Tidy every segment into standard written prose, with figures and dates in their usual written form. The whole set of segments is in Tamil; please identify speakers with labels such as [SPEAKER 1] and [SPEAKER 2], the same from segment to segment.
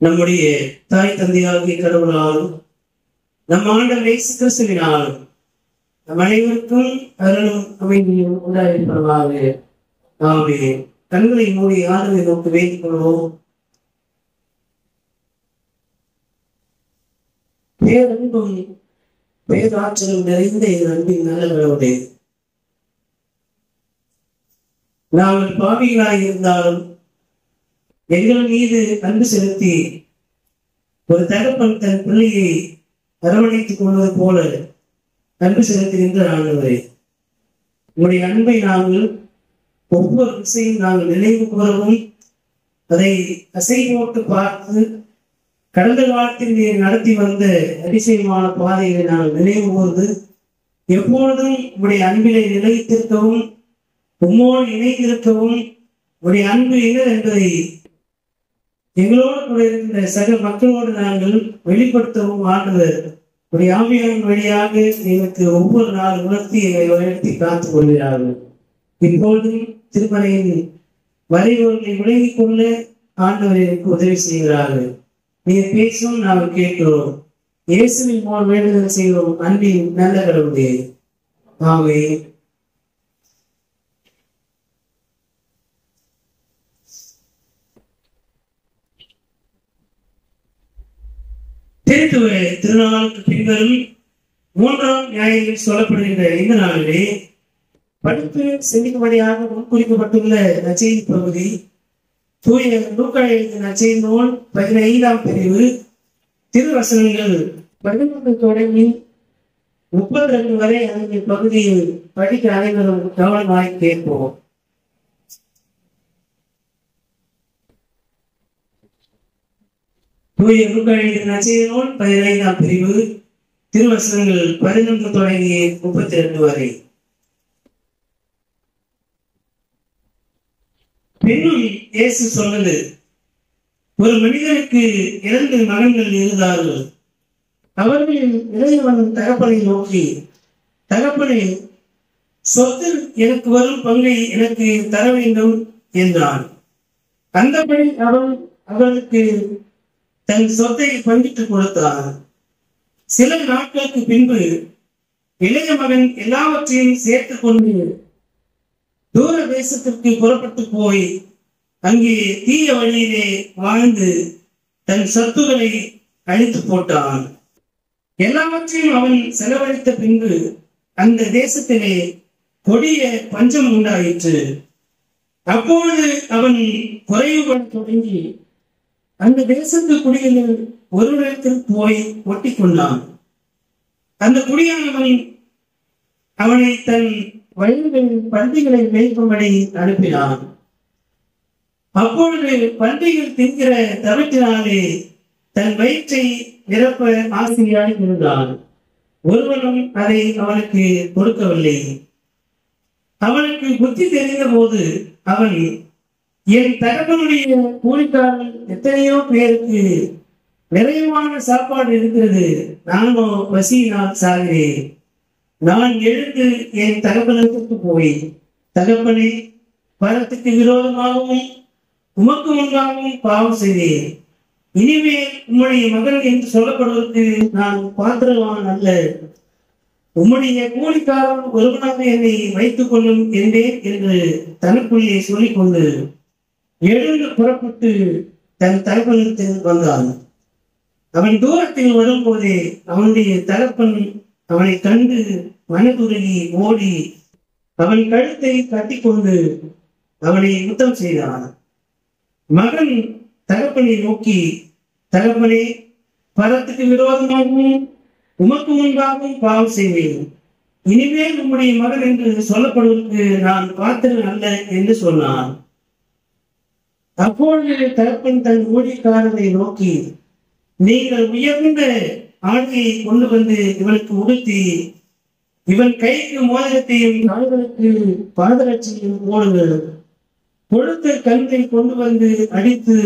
[SPEAKER 1] நம்முடைய தாய் தந்தையாகிய கடவுளாலும் நம் ஆண்டவர் இயேசு கிறிஸ்துவினாலும் நம் அனைவருக்கும் அருளும் அமைதியும் உண்டாயிருப்பதாக. ஆமென். கண்களை மூடி ஆண்டவரை நோக்கி வேண்டிக் கொள்வோம். பேரன்பும் பேராற்றலும் நிறைந்த அன்பின் நல்லவர்களே, நாங்கள் பாவிகளாய் இருந்தாலும் எங்கள் மீது அன்பு செலுத்தி ஒரு தகப்பன் தன் பிள்ளையை அரவணைத்துக் கொள்வது போல அன்பு செலுத்துகின்ற ஆண்டவரே, உங்களுடைய அன்பை நாங்கள் ஒவ்வொரு விஷயம் நாங்கள் நினைவு கூறவும் அதை அசை போட்டு பார்த்து கடந்த காலத்தில் நீர் நடத்தி வந்த அதிசயமான பாதைகளை நாங்கள் நினைவு கூர்ந்து எப்பொழுதும் உங்களுடைய அன்பினை நிலைத்திருக்கவும் உம்மோடு இணைந்திருக்கவும் உங்களுடைய அன்பு என்ன என்பதை எங்களோடு கூட இருக்கின்ற சக மக்களோடு நாங்கள் வெளிப்படுத்தவும் ஆண்டவர் உடைய ஆவியாரின் வழியாக எங்களுக்கு ஒவ்வொரு நாள் உணர்த்தி எங்களை வழிநடத்தி காத்துக் கொள்கிறார்கள். இப்பொழுதும் திருமலையின் வரைவுகளை விலகிக் கொள்ள ஆண்டவர் எனக்கு உதவி செய்கிறார்கள். நீர் பேசும் நாங்கள் கேட்கிறோம். இயேசுவின் மூலம் வேண்டுதல் செய்கிறோம். அன்பின் நல்ல கடவுளே, ஆமென். திருத்துவ திருநாளுக்கு பின்வரும் 3ஆம் ஞாயிறில் சொல்லப்படுகின்ற இந்த நாளிலே படித்து சிந்திக்கும்படியாக முன்குறிக்கப்பட்டுள்ள நற்செய்தி பகுதி தூய லூக்கா எழுதிய நற்செய்தி நூல் 15ஆம் பிரிவு திருவசனங்கள் 11 தொடங்கி 32 வரை அந்த பகுதியில் படிக்க அனைவரும் கவனமாய் கேட்போம். தூய லூக்கா எழுதிய நற்செய்தி நூல் 15ஆம் பிரிவு திருவசனங்கள் 11 தொடங்கி 32 வரை. பின்னும் இயேசு சொன்னது, ஒரு மனிதனுக்கு 2 மகன்கள் இருந்தார்கள். அவர்களின் இளையவன் தகப்பனை நோக்கி, தகப்பனே, சொத்தில் எனக்கு வரும் பங்கை எனக்கு தர வேண்டும் என்றான். அந்தபடி அவன் அவனுக்கு தன் சொத்தை பங்கிட்டு கொடுத்தான். சில நாட்களுக்கு பின்பு இளைய மகன் எல்லாவற்றையும் சேர்த்துக் கொண்டு தூர தேசத்திற்கு புறப்பட்டு போய் அங்கே தீய வழியிலே வாழ்ந்து தன் சொத்துக்களை அழித்து போட்டான். எல்லாவற்றையும் அவன் செலவழித்த பின்பு அந்த தேசத்திலே கொடிய பஞ்சம் உண்டாயிற்று. அப்பொழுது அவன் குறைவுபட தொடங்கி அந்த தேசத்து குடிகளில் ஒருவரிடத்தில் போய் ஒட்டி கொண்டான். அந்த குடியானவன் அவனை தன் வயல்களில் பன்றிகளை மேய்க்கும்படி அனுப்பினான். அப்பொழுது பன்றிகள் தின்கிற தவிட்டினாலே தன் வயிற்றை நிரப்ப ஆசையாய் இருந்தான். ஒருவனும் அதை அவனுக்கு கொடுக்கவில்லை. அவனுக்கு புத்தி தெரிந்த போது அவன், என் தகப்பனுடைய கூலிக்காரன் எத்தனையோ பேருக்கு நிறைவான சாப்பாடு இருக்கிறது, நானோ பசியினால் சாகிறேன். நான் எழுந்து என் தகப்பனுக்கு போய், தகப்பனே, பரத்துக்கு விரோதமாகவும் உமக்கு முன்பாகவும் பாவம் செய்தேன். இனிமேல் உம்முடைய மகன் என்று சொல்லப்படுவதற்கு நான் பாத்திரவான் அல்ல. உம்முடைய கூலிக்காரன் ஒருவனாக என்னை வைத்துக் கொள்ளும் என்றேன் என்று தனக்குள்ளே சொல்லிக்கொண்டு எழுந்து புறப்பட்டு தன் தகப்பனிடத்தில் வந்தான். அவன் தூரத்தில் வரும்போதே அவனுடைய தகப்பன் அவனை கண்டு மனதுருகி ஓடி அவன் கழுத்தை கட்டிக்கொண்டு அவனை முத்தம் செய்தான். மகன் தகப்பனை நோக்கி, தகப்பனே, பரத்துக்கு விரோதமாகவும் உமக்கு முன்பாகவும் பாவம் செய்வேன். இனிமேல் உம்முடைய மகன் என்று சொல்லப்படுவதற்கு நான் பாத்திரன் அல்ல என்று சொன்னான். அப்பொழுது தகப்பன் தன் ஊழியக்காரனை நோக்கி, நீங்கள் உயர்ந்த ஆடையை கொண்டு வந்து இவனுக்கு உடுத்தி இவன் கைக்கு மோதிரத்தையும் கால்களுக்கு பாதரட்சியையும் போடுங்கள். கொழுத்த கல்லை கொண்டு வந்து அடித்து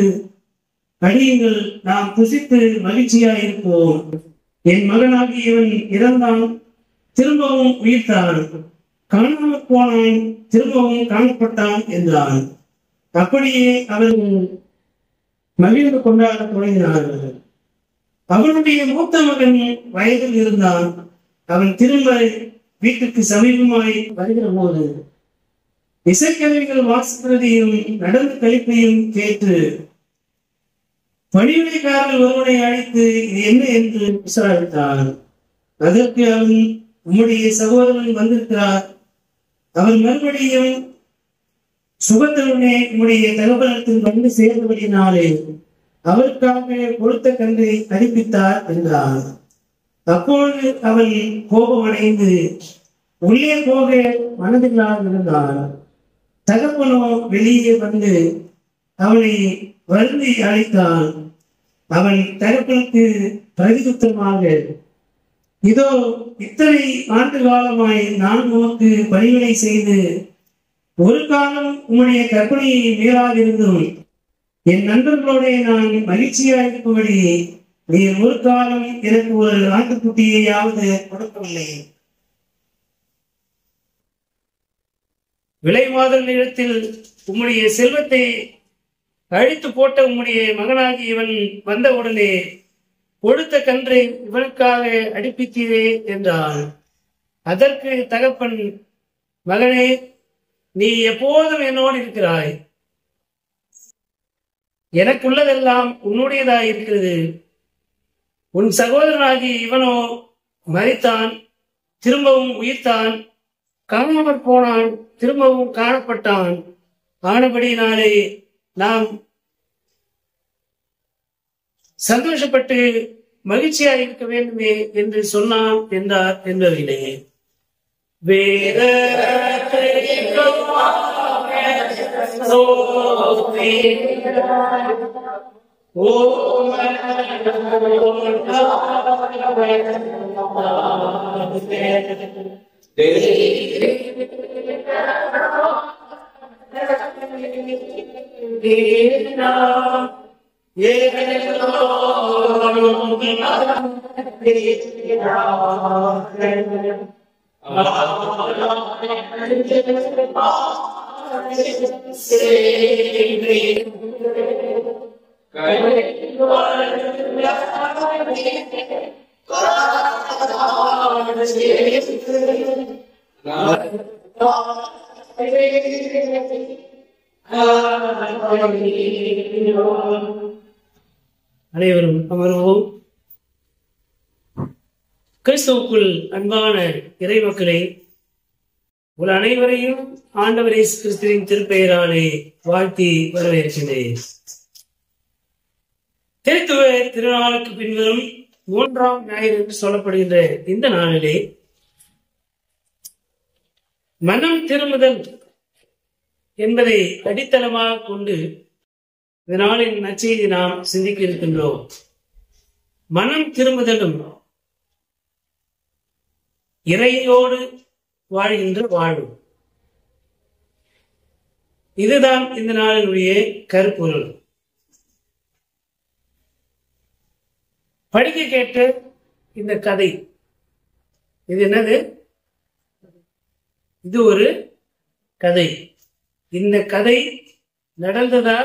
[SPEAKER 1] அடியுங்கள், நாம் புசித்து மகிழ்ச்சியாயிருப்போம். என் மகனாகியவன் இறந்தான், திரும்பவும் உயிர்த்தான், காணாமற் போனான், திரும்பவும் காணப்பட்டான் என்றான். அப்படியே அவர்கள் மகிழ்ந்து கொண்டாட தொடங்கினார்கள். அவனுடைய மூத்த மகன் வயதில் இருந்தான். அவன் திரும்ப வீட்டுக்கு சமீபமாய் வருகிற போது இசைக்கருவிகள் வாசிக்கிறதையும் நடந்து கழிப்பையும் கேட்டு பணிவிடைக்காரர்கள் ஒருவனை அழைத்து இது என்ன என்று விசாரித்தான். அதற்கு அவன், உம்முடைய சகோதரன் வந்திருக்கிறார். அவர் மறுபடியும் சுகத்துடனே உம்முடைய தகவலத்தில் வந்து சேர்ந்தபடினாலே அவருக்காக கொடுத்த கன்றை அறிவித்தார் என்றார். அப்பொழுது அவன் கோபமடைந்து உள்ளே போக மனதில்லாமல் இருந்தார். தகப்பனோ வெளியே வந்து அவனை வருந்தி அழைத்தான். அவன் தகப்பனுக்கு பிரதியுத்தரமாக, இதோ இத்தனை ஆண்டு காலமாய் நான் உமக்கு பணிவிடை செய்து ஒரு காலம் உம்முடைய கற்பனையை மீறாதிருந்தும் என் நண்பர்களோட நான் மகிழ்ச்சியாயிருக்கும்படி நீர் ஒரு காலம் எனக்கு ஒரு ஆட்டுக்குட்டியையாவது கொடுக்கவில்லை. விலை மாதல் இடத்தில் உம்முடைய செல்வத்தை அழித்து போட்ட உம்முடைய மகனாகி இவன் வந்தவுடனே கொடுத்த கன்றை இவனுக்காக அடிப்பித்தீரே என்றான். அதற்கு தகப்பன், மகனே, நீ எப்போதும் என்னோடு இருக்கிறாய். எனக்குள்ளதெல்லாம் உன்னுடையதாய் இருக்கிறது. உன் சகோதரனாகி இவனோ மரித்தான், திரும்பவும் உயிர்த்தான், காணாமற் போனான், திரும்பவும் காணப்பட்டான். ஆனபடியினாலே நாம் சந்தோஷப்பட்டு மகிழ்ச்சியாக இருக்க வேண்டுமே என்று சொன்னான் என்றார் என்பதிலே வேத அனைவரும் அமர்வோம். கிறிஸ்துவுக்குள் அன்பான இறைமக்களே, உங்கள் அனைவரையும் ஆண்டவர் இயேசு கிறிஸ்துவின் திருப்பெயராலே வாழ்த்தி வரவேற்கிறேன். திருத்துவ திருநாளுக்கு பின்வரும் 3ஆம் ஞாயிறு என்று சொல்லப்படுகின்ற இந்த நாளிலே மனம் திரும்புதல் என்பதை அடித்தளமாக கொண்டு இந்த நாளின் நற்செய்தி நாம் சிந்திக்க இருக்கின்றோம். மனம் திரும்புதலும் இறையோடு வாழ்கின்ற வாழ்வு, இதுதான் இந்த நாளினுடைய கருப்பொருள். படிக்க கேட்ட இந்த கதை, இது என்னது? இது ஒரு கதை. இந்த கதை நடந்ததா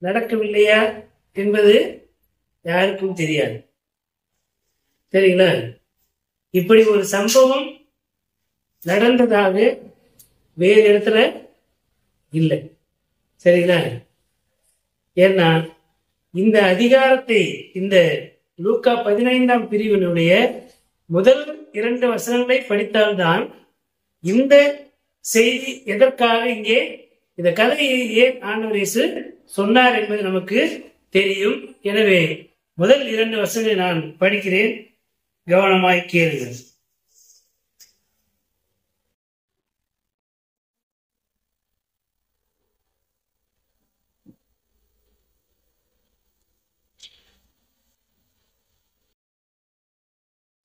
[SPEAKER 1] நடக்கவில்லையா என்பது யாருக்கும் தெரியாது. சரிங்களா? இப்படி ஒரு சம்பவம் நடந்ததாக வேறு இடத்துல இல்லை. சரிங்களா? ஏன்னா இந்த அதிகாரத்தை, இந்த லூக்கா 15ஆம் பிரிவினுடைய முதல் 2 வசனங்களை படித்தால்தான் இந்த செய்தி எதற்காக இங்கே இந்த கதையை ஏன் ஆண்டவர் இயேசு சொன்னார் என்பது நமக்கு தெரியும். எனவே முதல் 2 வசனங்களை நான் படிக்கிறேன், கவனமாய் கேளுங்கள்.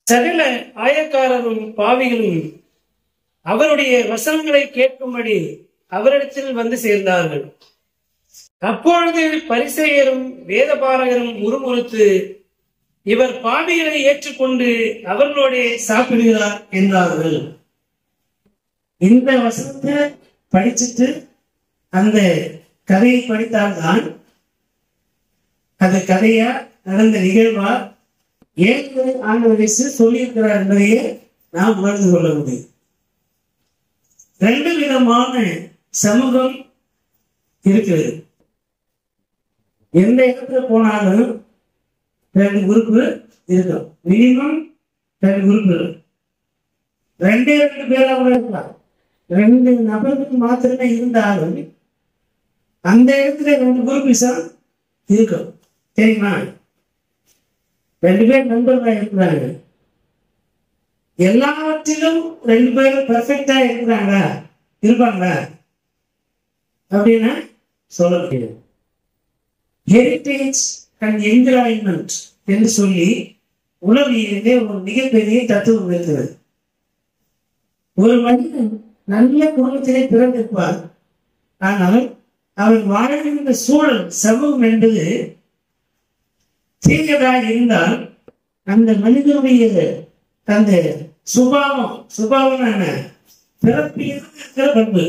[SPEAKER 1] சகல ஆயக்காரரும் பாவிகளும் அவருடைய வசனங்களை கேட்கும்படி அவரிடத்தில் வந்து சேர்ந்தார்கள். அப்பொழுது பரிசேயரும் வேதபாரகரும் முறுமுறுத்து, இவர் பாவிகளை ஏற்றுக்கொண்டு அவர்களோட சாப்பிடுகிறார் என்றார்கள். இந்த வசனத்தை படிச்சுட்டு அந்த கதையை படித்தால்தான் அது கதையா நடந்த நிகழ்வா ஏன் ஆண்டவர் சொல்லியிருக்கிறார் என்பதையே நாம் உணர்ந்து கொள்ள முடியும். ரெண்டு விதமான சமூகம் இருக்கிறது. எந்த இடத்துல போனாலும் ரெண்டு குரூப்பு இருக்கும். மினிமம் ரெண்டு குரூப் இருக்கும். ரெண்டு பேரா கூட இருக்கலாம். ரெண்டு நபர்கள் மாத்திரமே இருந்தாலும் அந்த இடத்துல ரெண்டு குரூப்பிசம் இருக்கும். தெரியுமா? ரெண்டு பேர் நண்பர்களா இருக்கிறாங்க. எல்லாவற்றிலும் ரெண்டு பேரும் பெர்ஃபெக்டா இருக்கிறாங்களா இருப்பாங்களா அப்படின்னா சொல்ல முடியாது. ஹெரிட்டேஜ் அண்ட் என்விரான்மெண்ட் என்று சொல்லி உளவியலிலே ஒரு மிகப்பெரிய தத்துவம் இருக்கிறது. ஒரு மனிதன் நல்ல குடும்பத்திலே பிறந்திருப்பார். ஆனால் அவர் வாழ்கின்ற சூழல் சமூகம் என்பது தீயதாக இருந்தால் அந்த மனிதனுடைய அந்த சுபாவமான பிறப்பில் இருக்கிற பண்பு,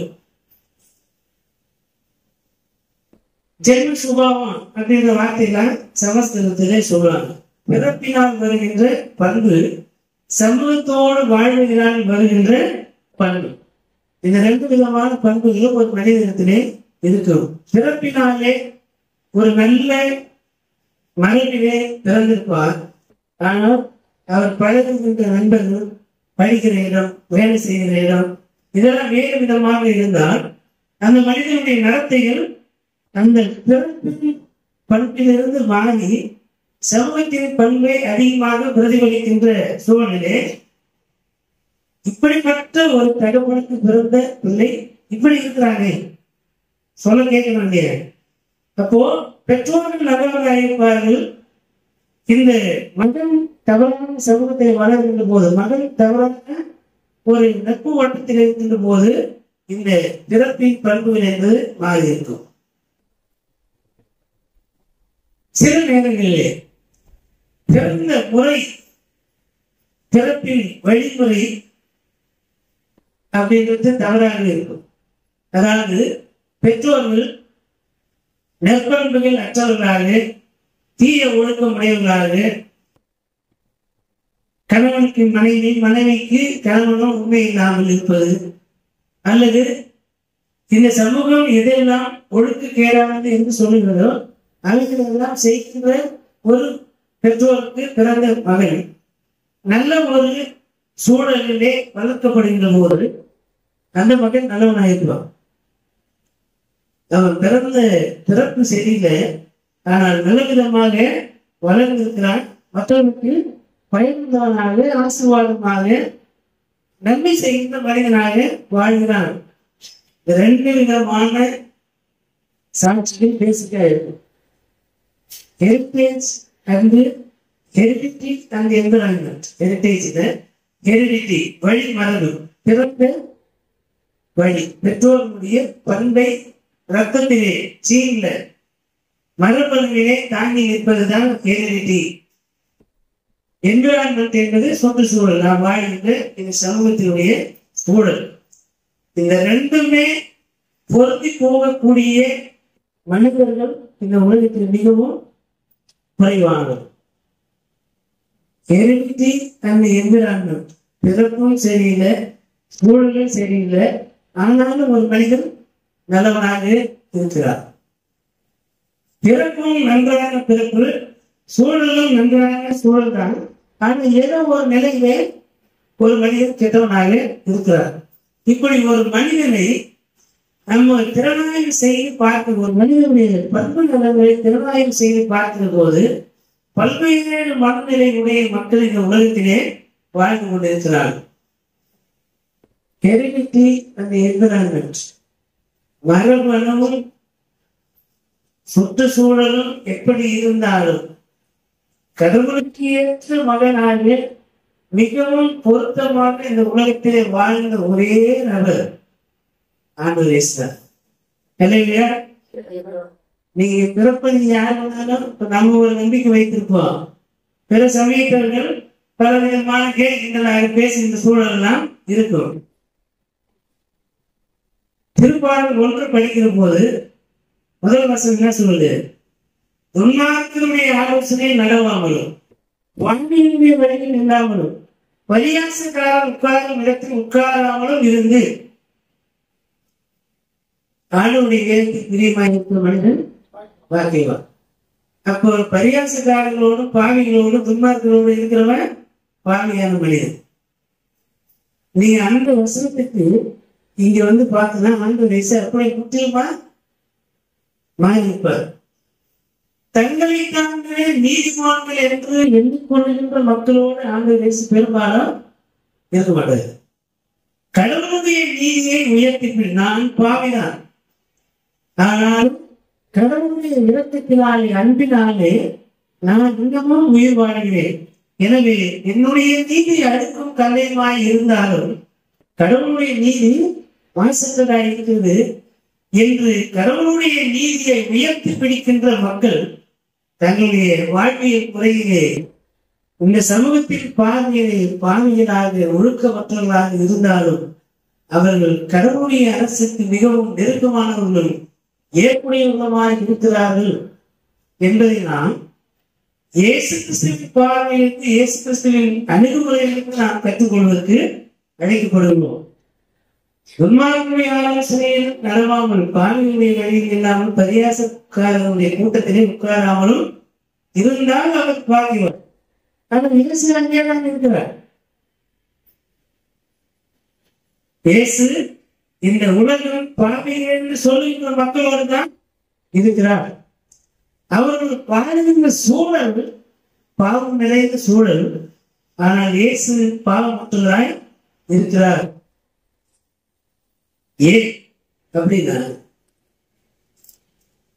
[SPEAKER 1] ஜென்ம சுபாவம் அப்படின்ற வார்த்தையெல்லாம் சமஸ்கிருதத்திலே சொல்றாங்க. பிறப்பினால் வருகின்ற பண்பு, சமூகத்தோடு வாழ்வினால் வருகின்ற பண்பு. இந்த ரெண்டு விதமான பண்புகளும் ஒரு மனிதனத்திலே இருக்கும். பிறப்பினாலே ஒரு நல்ல மரபிலே பிறந்திருப்பார். ஆனால் அவர் பழகுகின்ற நண்பர்கள், படிக்கிற இடம், வேலை செய்கிற இடம், இதெல்லாம் வேறு விதமாக இருந்தால் அந்த மனிதனுடைய நடத்தைகள் அந்த பிறப்பின் பண்பிலிருந்து மாறி சமூகத்தின் பண்பை அதிகமாக பிரதிபலிக்கின்ற சூழலிலே இப்படிப்பட்ட ஒரு தகவலுக்கு பிறந்த பிள்ளை இப்படி இருக்கிறாங்க சொல்ல கேட்கணும் இல்லையா? அப்போ பெற்றோர்கள் நல்லவர்களாக இருப்பார்கள். இந்த மகன் தவறான சமூகத்தை வளர்கின்ற போது, மகன் தவறான ஒரு நட்பு வட்டத்தில் இருக்கின்ற போது இந்த பிறப்பின் பண்புகள் என்பது மாறி இருக்கும். சில நேரங்களிலே பிறந்த முறை, பிறப்பின் வழிமுறை அப்படின்றது தவறாக இருக்கும். அதாவது பெற்றோர்கள் நற்பண்புகள் அற்றவர்களாக, தீய ஒழுக்கம் உடையவர்களாக, கணவனுக்கு மனைவி, மனைவிக்கு கணவனும் உண்மை இல்லாமல் இருப்பது, அல்லது இந்த சமூகம் எதையெல்லாம் ஒழுக்கு கேடானது என்று சொல்லுகிறதோ அவைகளெல்லாம் செய்கின்ற ஒரு பெற்றோருக்கு பிறந்த மகன் நல்ல ஒரு சூழலிலே வளர்க்கப்படுகின்ற போது அந்த மகன் நல்லவனாயிருப்பான். அவன் பிறந்த பிறப்பு சரியில்லை, ஆனால் நல்ல விதமாக வளர்ந்திருக்கிறான். மற்றவர்களுக்கு பயனுள்ளவனாக, ஆசீர்வாதமாக, நன்மை செய்கின்ற மனிதனாக வாழ்கிறான். ரெண்டு விதமான சாட்சிகள் பேசிக்கா இருக்கும். Heritage and heredity and environment. ஹெரிட்டேஜ்ல ஹெரிடிட்டி வழி மரபு, பிறந்த வழி, பெற்றோர்களுடைய பண்பை ரத்தத்திலே சீன்ல மரபணுவிலே தாங்கி நிற்பதுதான் ஹெரிடிட்டி. என்விரான்மெண்ட் என்பது சுற்றுச்சூழல், நாம் வாழ்கின்ற இந்த சமூகத்தினுடைய சூழல். இந்த ரெண்டுமே பொருந்தி போகக்கூடிய மனிதர்கள் இந்த உலகத்தில் மிகவும் குறைவானது. ஹெரிடிட்டி அண்ட் என்விரான்மெண்ட், பிறப்பும் சரியில்லை, சூழலும் சரியில்லை, ஆனாலும் ஒரு மனிதன் நல்லவனாக இருக்கிறார். பிறப்பும் நன்றான பிறப்பு, சூழலும் நன்றான சூழல் தான். ஆனால் ஏதோ ஒரு நிலையிலே ஒரு மனிதன் கெட்டவனாக இருக்கிறார். இப்படி ஒரு மனிதனை நம்ம திறனாய்வு செய்து பார்க்க, ஒரு மனிதனுடைய பண்பு நலன்களை திறனாய்வு செய்து பார்க்கிற போது பல்வேறு மனநிலையுடைய மக்கள் இந்த உலகத்திலே வாழ்ந்து கொண்டிருக்கிறார்கள். ஹெரிடிட்டி அண்ட் என்விரான்மெண்ட், மரபணுவும் சுற்றுச்சூழலும் எப்படி இருந்தாலும் கடவுளுக்கு ஏற்ற மகனாக மிகவும் பொருத்தமாக இந்த உலகத்திலே வாழ்ந்த ஒரே நபர் ஆண்டவர் இயேசு. இல்லையா? நீங்க பிறப்பது யாருனாலும் நம்ம ஒரு நம்பிக்கை வைத்திருப்போம். பிற சமயத்தவர்கள் பல விதமான கேட்கின்றனாக பேசுகின்ற சூழல் எல்லாம் இருக்கும். திருப்பாடல் 1 படிக்கிற போது முதல் வசனம் என்ன சொல்லுது? துன்மார்க்கருடைய ஆலோசனை நடவாமலும் வன்மையுடைய வழியில் இல்லாமலும் பரியாசக்காரர் உட்காரும் இடத்தில் உட்காராமலும் இருந்து ஆளுடைய வேதத்தில் பிரியமாயிருக்கிற மனிதன் வாக்கியவான். அப்போ பரியாசக்காரர்களோடும் பாவிகளோடும் துன்மார்க்கரோடு இருக்கிறவன் பாவியான மனிதன். நீங்க அந்த வசனத்துக்கு இங்க வந்து பார்த்தனா ஆண்டு அப்படி முற்றிலுமா மாறிப்பார். தங்களை தாங்களே நீதிமான்கள் என்று எண்ணிக்கொள்கின்ற மக்களோடு ஆண்டு பெரும்பாலும் இருக்க மாட்டார். கடவுளுடைய நீதியை உயர்த்தி நான் பாவினான், ஆனால் கடவுளுடைய இரக்கத்தினாலே அன்பினாலே நான் இன்னமும் உயிர் வாழ்கிறேன். எனவே என்னுடைய நீதி அடுக்கும் கல்லையுமாய் இருந்தாலும் கடவுளுடைய நீதி மாசற்றதாய் இருக்கிறது என்று கடவுளுடைய நீதியை உயர்த்தி பிடிக்கின்ற மக்கள் தங்களுடைய வாழ்வியல் முறையிலே இந்த சமூகத்தில் பாவியலாக ஒழுக்கமற்றவர்களாக இருந்தாலும் அவர்கள் கடவுளுடைய அரசுக்கு மிகவும் நெருக்கமானவர்கள் ஏற்புடையவர்களாக இருக்கிறார்கள் என்பதை நாம் இயேசு கிறிஸ்துவின் பார்வையிலிருந்து இயேசு கிறிஸ்துவின் அணுகுமுறையிலிருந்து நாம் கற்றுக்கொள்வதற்கு அழைக்கப்படுகிறோம். துன்மார்க்கருடைய ஆலோசனையில் நடவாமல் பாவிகளுடைய வழியில் இல்லாமல் பரியாசக்காரருடைய கூட்டத்திலே உட்காராமலும் இருந்தால் அவர் பாவிவர். ஆனால் இயேசு அங்கேதான் இருக்கிறார். இயேசு இந்த உலகம் பாவிகள் என்று சொல்லுகின்ற மக்களோடு தான் இருக்கிறார். அவர்கள் வாழ்கின்ற சூழல் பாவம் நிறைந்த சூழல், ஆனால் இயேசு பாவமற்றவராய் இருக்கிறார். ஏன் அப்படின்னா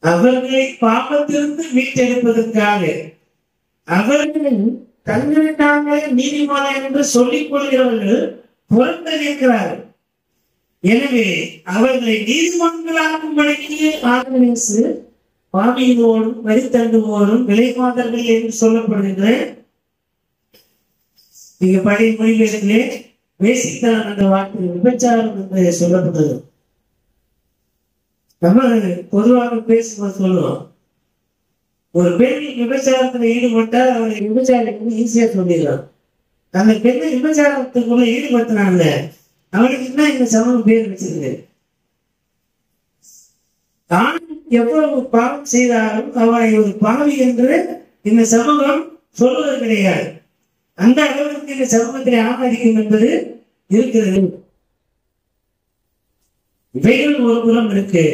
[SPEAKER 1] அவர்களை பாவத்திலிருந்து மீட்டெடுப்பதற்காக அவர்கள் தங்களை தாங்களே நீதிமான என்று சொல்லிக் கொள்கிறவர்கள் புறந்தளிக்கிறார்கள். எனவே அவர்களை நீதிமன்றங்களாகும்படிக்கு ஆதரவு பாவியினோடும் வரித்தண்டுவோடும் விலைமாதர்கள் என்று சொல்லப்படுகின்ற நீங்க பழைய மொழிகளிலே பேசித்தான் என்ற வார்த்தை விபச்சாரம் என்று சொல்லப்பட்டது. நம்ம பொதுவாக பேசும்போது சொல்லுவோம், ஒரு பெண் விபச்சாரத்தில் ஈடுபட்டால் அவரை விபச்சாரத்துக்கு ஈஸியா சொல்லிடலாம். அந்த பெண்ணை விபச்சாரத்துக்குள்ள ஈடுபடுத்தினாங்க அவனுக்கு என்ன இந்த சமூகம் பேர் வச்சிருக்கு. தான் எவ்வளவு பாவம் செய்தாலும் அவனை ஒரு பாவி என்று இந்த சமூகம் சொல்வது கிடையாது. அந்த அளவிற்கு இந்த சமூகத்தை ஆதரிக்கும் என்பது இருக்கிறது. இவைகள் ஒரு புறம் இருக்கு.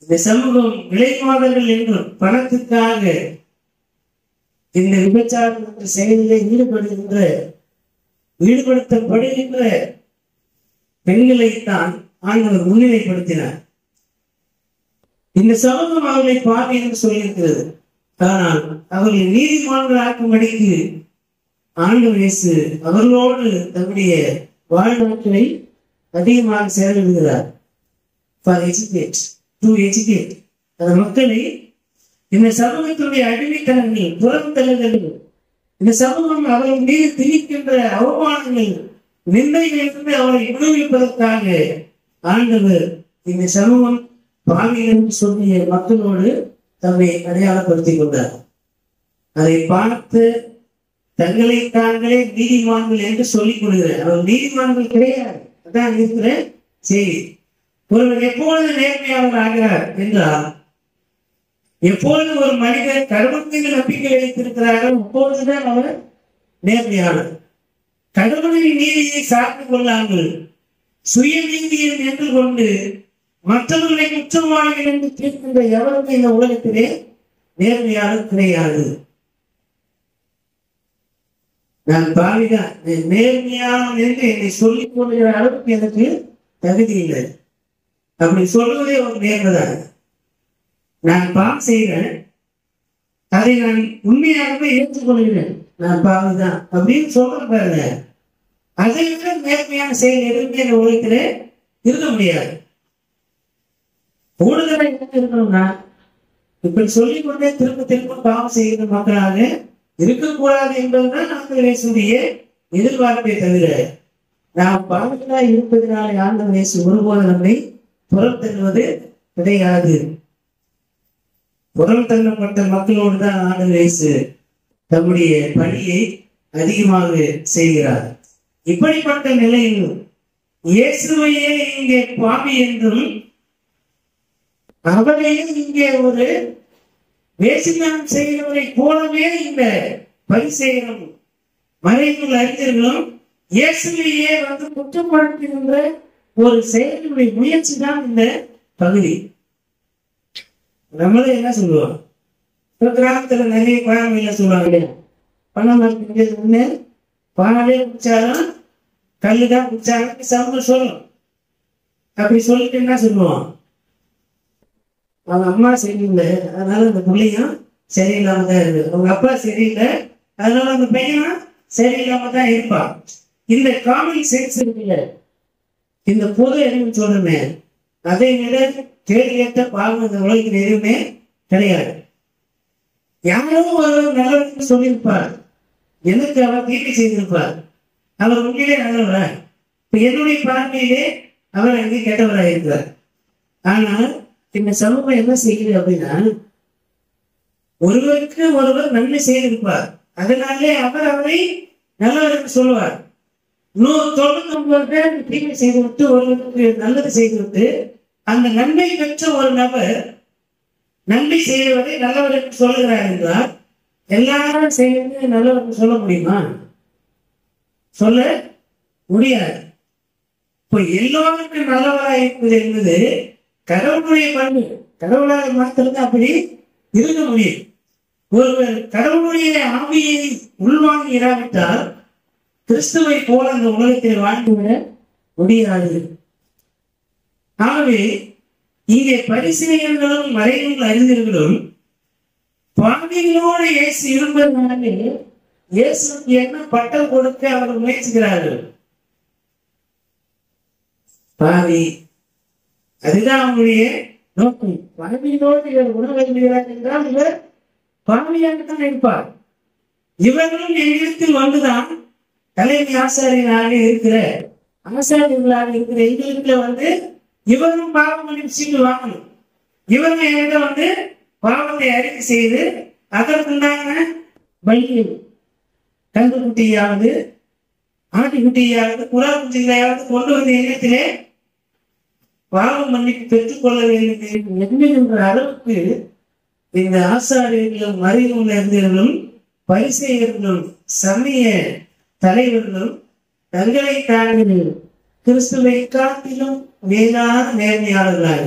[SPEAKER 1] இந்த சமூகம் விலைமாதர்கள் என்றும் பணத்துக்காக இந்த விபச்சாரம் என்ற செயலிலே ஈடுபடுத்தப்படுகின்ற பெண்களைத்தான் ஆண்டவர் முன்னிலைப்படுத்தினார். இந்த சமூகம் அவர்களை பாவி என்று சொல்லியிருக்கிறது. ஆனால் அவர்களை நீதிமான்கள் ஆக்கும்படிக்கு ஆண்டவர் இயேசு அவர்களோடு தன்னுடைய வாழ்நாட்களை அதிகமாக செலவிடுகிறார். அந்த மக்களை இந்த சமூகத்தினுடைய அடிமைத்தனங்கள் புறந்தல்கள், இந்த சமூகம் அவர்கள் மீது திணிக்கின்ற அவமானங்கள் நிந்தைகளிலிருந்து அவரை விடுவிப்பதற்காக ஆண்டவர் இந்த சமூகம் பாவிகள் சொல்லிய மக்களோடு தம்மை அடையாளப்படுத்திக் கொண்டார். அதை பார்த்து தங்களை தாங்களே நீதிமான்கள் என்று சொல்லிக் கொள்கிறார். அவர் நீதிமான்கள் கிடையாது. அதான் இருக்கிற செய்தி. ஒருவர் எப்பொழுது நேர்மையாளர் ஆகிறார் என்றால், எப்பொழுது ஒரு மனிதர் கடவுள் மீது நம்பிக்கை வைத்திருக்கிறாரோ அப்பொழுதுதான் அவர் நேர்மையாளர். கடவுளின் நீதியை சார்ந்து கொள்ளாமல் சுய நீதியை நின்று கொண்டு மற்றவர்களை குற்றவாளிகள் என்று தீர்க்கின்ற எவருமே இந்த உலகத்திலே நேர்மையாளர் கிடையாது. நான் பாவிதான் நேர்மையான என்று என்னை சொல்லிக் கொள்கிற அளவுக்கு எனக்கு தகுதி இல்லை. அப்படி சொல்வதே ஒரு நேர்மைதான். நான் பாவம் செய்கிறேன், அதை நான் உண்மையாகவே ஏற்றுக்கொள்கிறேன், நான் பாவிதான் அப்படின்னு சொல்றேன் பாருங்க. அதை விட நேர்மையான செயல் எதுவுமே இந்த உலகத்திலே இருக்க முடியாது. கூடுதலாக என்ன இருக்கணும்னா, இப்படி சொல்லிக் கொண்டே திரும்ப திரும்ப பாவம் செய்கிற மக்களாக இருக்கக்கூடாது என்பதுதான் ஆண்டவர் இயேசுடைய எதிர்பார்ப்பை தவிர, நாம் பாவங்களாய் இருப்பதனாலே ஆண்டவர் இயேசு ஒருபோது நம்மை புறத்தள்ளுவது கிடையாது. புறம் தள்ளப்பட்ட மக்களோடு தான் ஆண்டவர் இயேசு தம்முடைய பணியை அதிகமாக செய்கிறார். இப்படிப்பட்ட நிலையில் இயேசுவையே இங்கே பாவி என்றும் அவரையும் இங்கே ஒரு வேசித்தனம் செய்கிறவரை போலவே இந்த பரிசேயரும் மறைநூல் அறிஞர்களும் இயேசுவையே வந்து குற்றப்படுத்துகின்ற ஒரு செயலுடைய முயற்சி தான் இந்த பகுதி. நம்மளே என்ன சொல்லுவோம், கிராமத்துல நிறைய பழமொழியில சொல்லுவாங்க, பணம் முன்னே பாலே குடிச்சாலும் கல்லுதான் குடிச்சாலும் சமூக சொல்லணும். அப்படி சொல்லிட்டு என்ன சொல்லுவோம், அவங்க அம்மா சரியில்லை அதனால அந்த பிள்ளையும் சரியில்லாம தான் இருக்கு, அவங்க அப்பா சரியில்லை அதனால அந்த பையனும் சரியில்லாம தான் இருப்பான். இந்த காமன் சென்ஸ் இருக்குல்ல, இந்த பொது அறிவு சொல்றமே, அதை விட கேள்வியற்ற பாவம் இந்த உலகத்தில் எதுவுமே கிடையாது. யாரோ ஒருவர் நல்லவர்கள் சொல்லியிருப்பார், எனக்கு அவர் தீர்ப்பு செய்திருப்பார், அவர் உண்மையிலே நல்லவர், இப்ப என்னுடைய பார்வையிலே அவர் அங்கே கெட்டவராக இருக்கிறார். ஆனால் இந்த சமூகம் என்ன செய்யுது அப்படின்னா, ஒருவருக்கு ஒருவர் நன்மை செய்திருப்பார், அதனாலே அவர் அவரை நல்லவருக்கு சொல்லுவார். 199 பேர் தீமை செய்துவிட்டு ஒருவருக்கு நல்லது செய்துவிட்டு அந்த நன்மை பெற்ற ஒரு நபர் நன்மை செய்வதை நல்லவருக்கு சொல்லுகிறார் என்றால் எல்லாரும் செய்வது நல்லவருக்கு சொல்ல முடியுமா? சொல்ல முடியாது. இப்போ எல்லோருக்கும் நல்லவராக இருப்பது என்பது கடவுளுடைய பண்பு. கடவுளாக மாத்திரம் அப்படி இருக்க முடியும். ஒருவர் கடவுளுடைய ஆவியை உள்வாங்கி இராவிட்டால் கிறிஸ்துவை போல அந்த உலகத்தில் வாழ்ந்துவிட முடியாது. ஆகவே இங்கே பரிசேயர்களும் மறைநூல் அறிஞர்களும் பாவிகளோடு இயேசு இருப்பதனாலே இயேசுக்கு என்ன பட்டம் கொடுக்க அவர்கள் முயற்சிக்கிறார்கள். பாவி, அதுதான் அவங்களுடைய நோக்கம். பாவிகளோடு இவர் உணவருகிறார் என்றால் இவர் பாவியாகத்தான் இருப்பார். இவர்களும் எங்களிடத்தில் வந்துதான் தலைமை ஆசாரியனாக இருக்கிற ஆசாரியர்களாக இருக்கிற எங்களுக்கு வந்து இவரும் பாவம் மன்னிப்பு வாங்கணும். இவரும் என்கிட்ட வந்து பாவத்தை அறிக்கை செய்து அதற்குண்டான பலி கன்றுக்குட்டியாவது ஆட்டுக்குட்டியாவது புறா குட்டிகளையாவது கொண்டு வந்த எண்ணத்திலே பாவம் மன்னிப்பு பெற்றுக்கொள்ள வேண்டும் என்கின்ற அளவுக்கு இந்த ஆசாரியர்களும் மறைநூல் அறிஞர்களும் பரிசேயர்களும் சமய தலைவர்களும் தங்களை தாண்டி கிறிஸ்துவை காட்டிலும் மேலான நேர்மையாளர்களாக,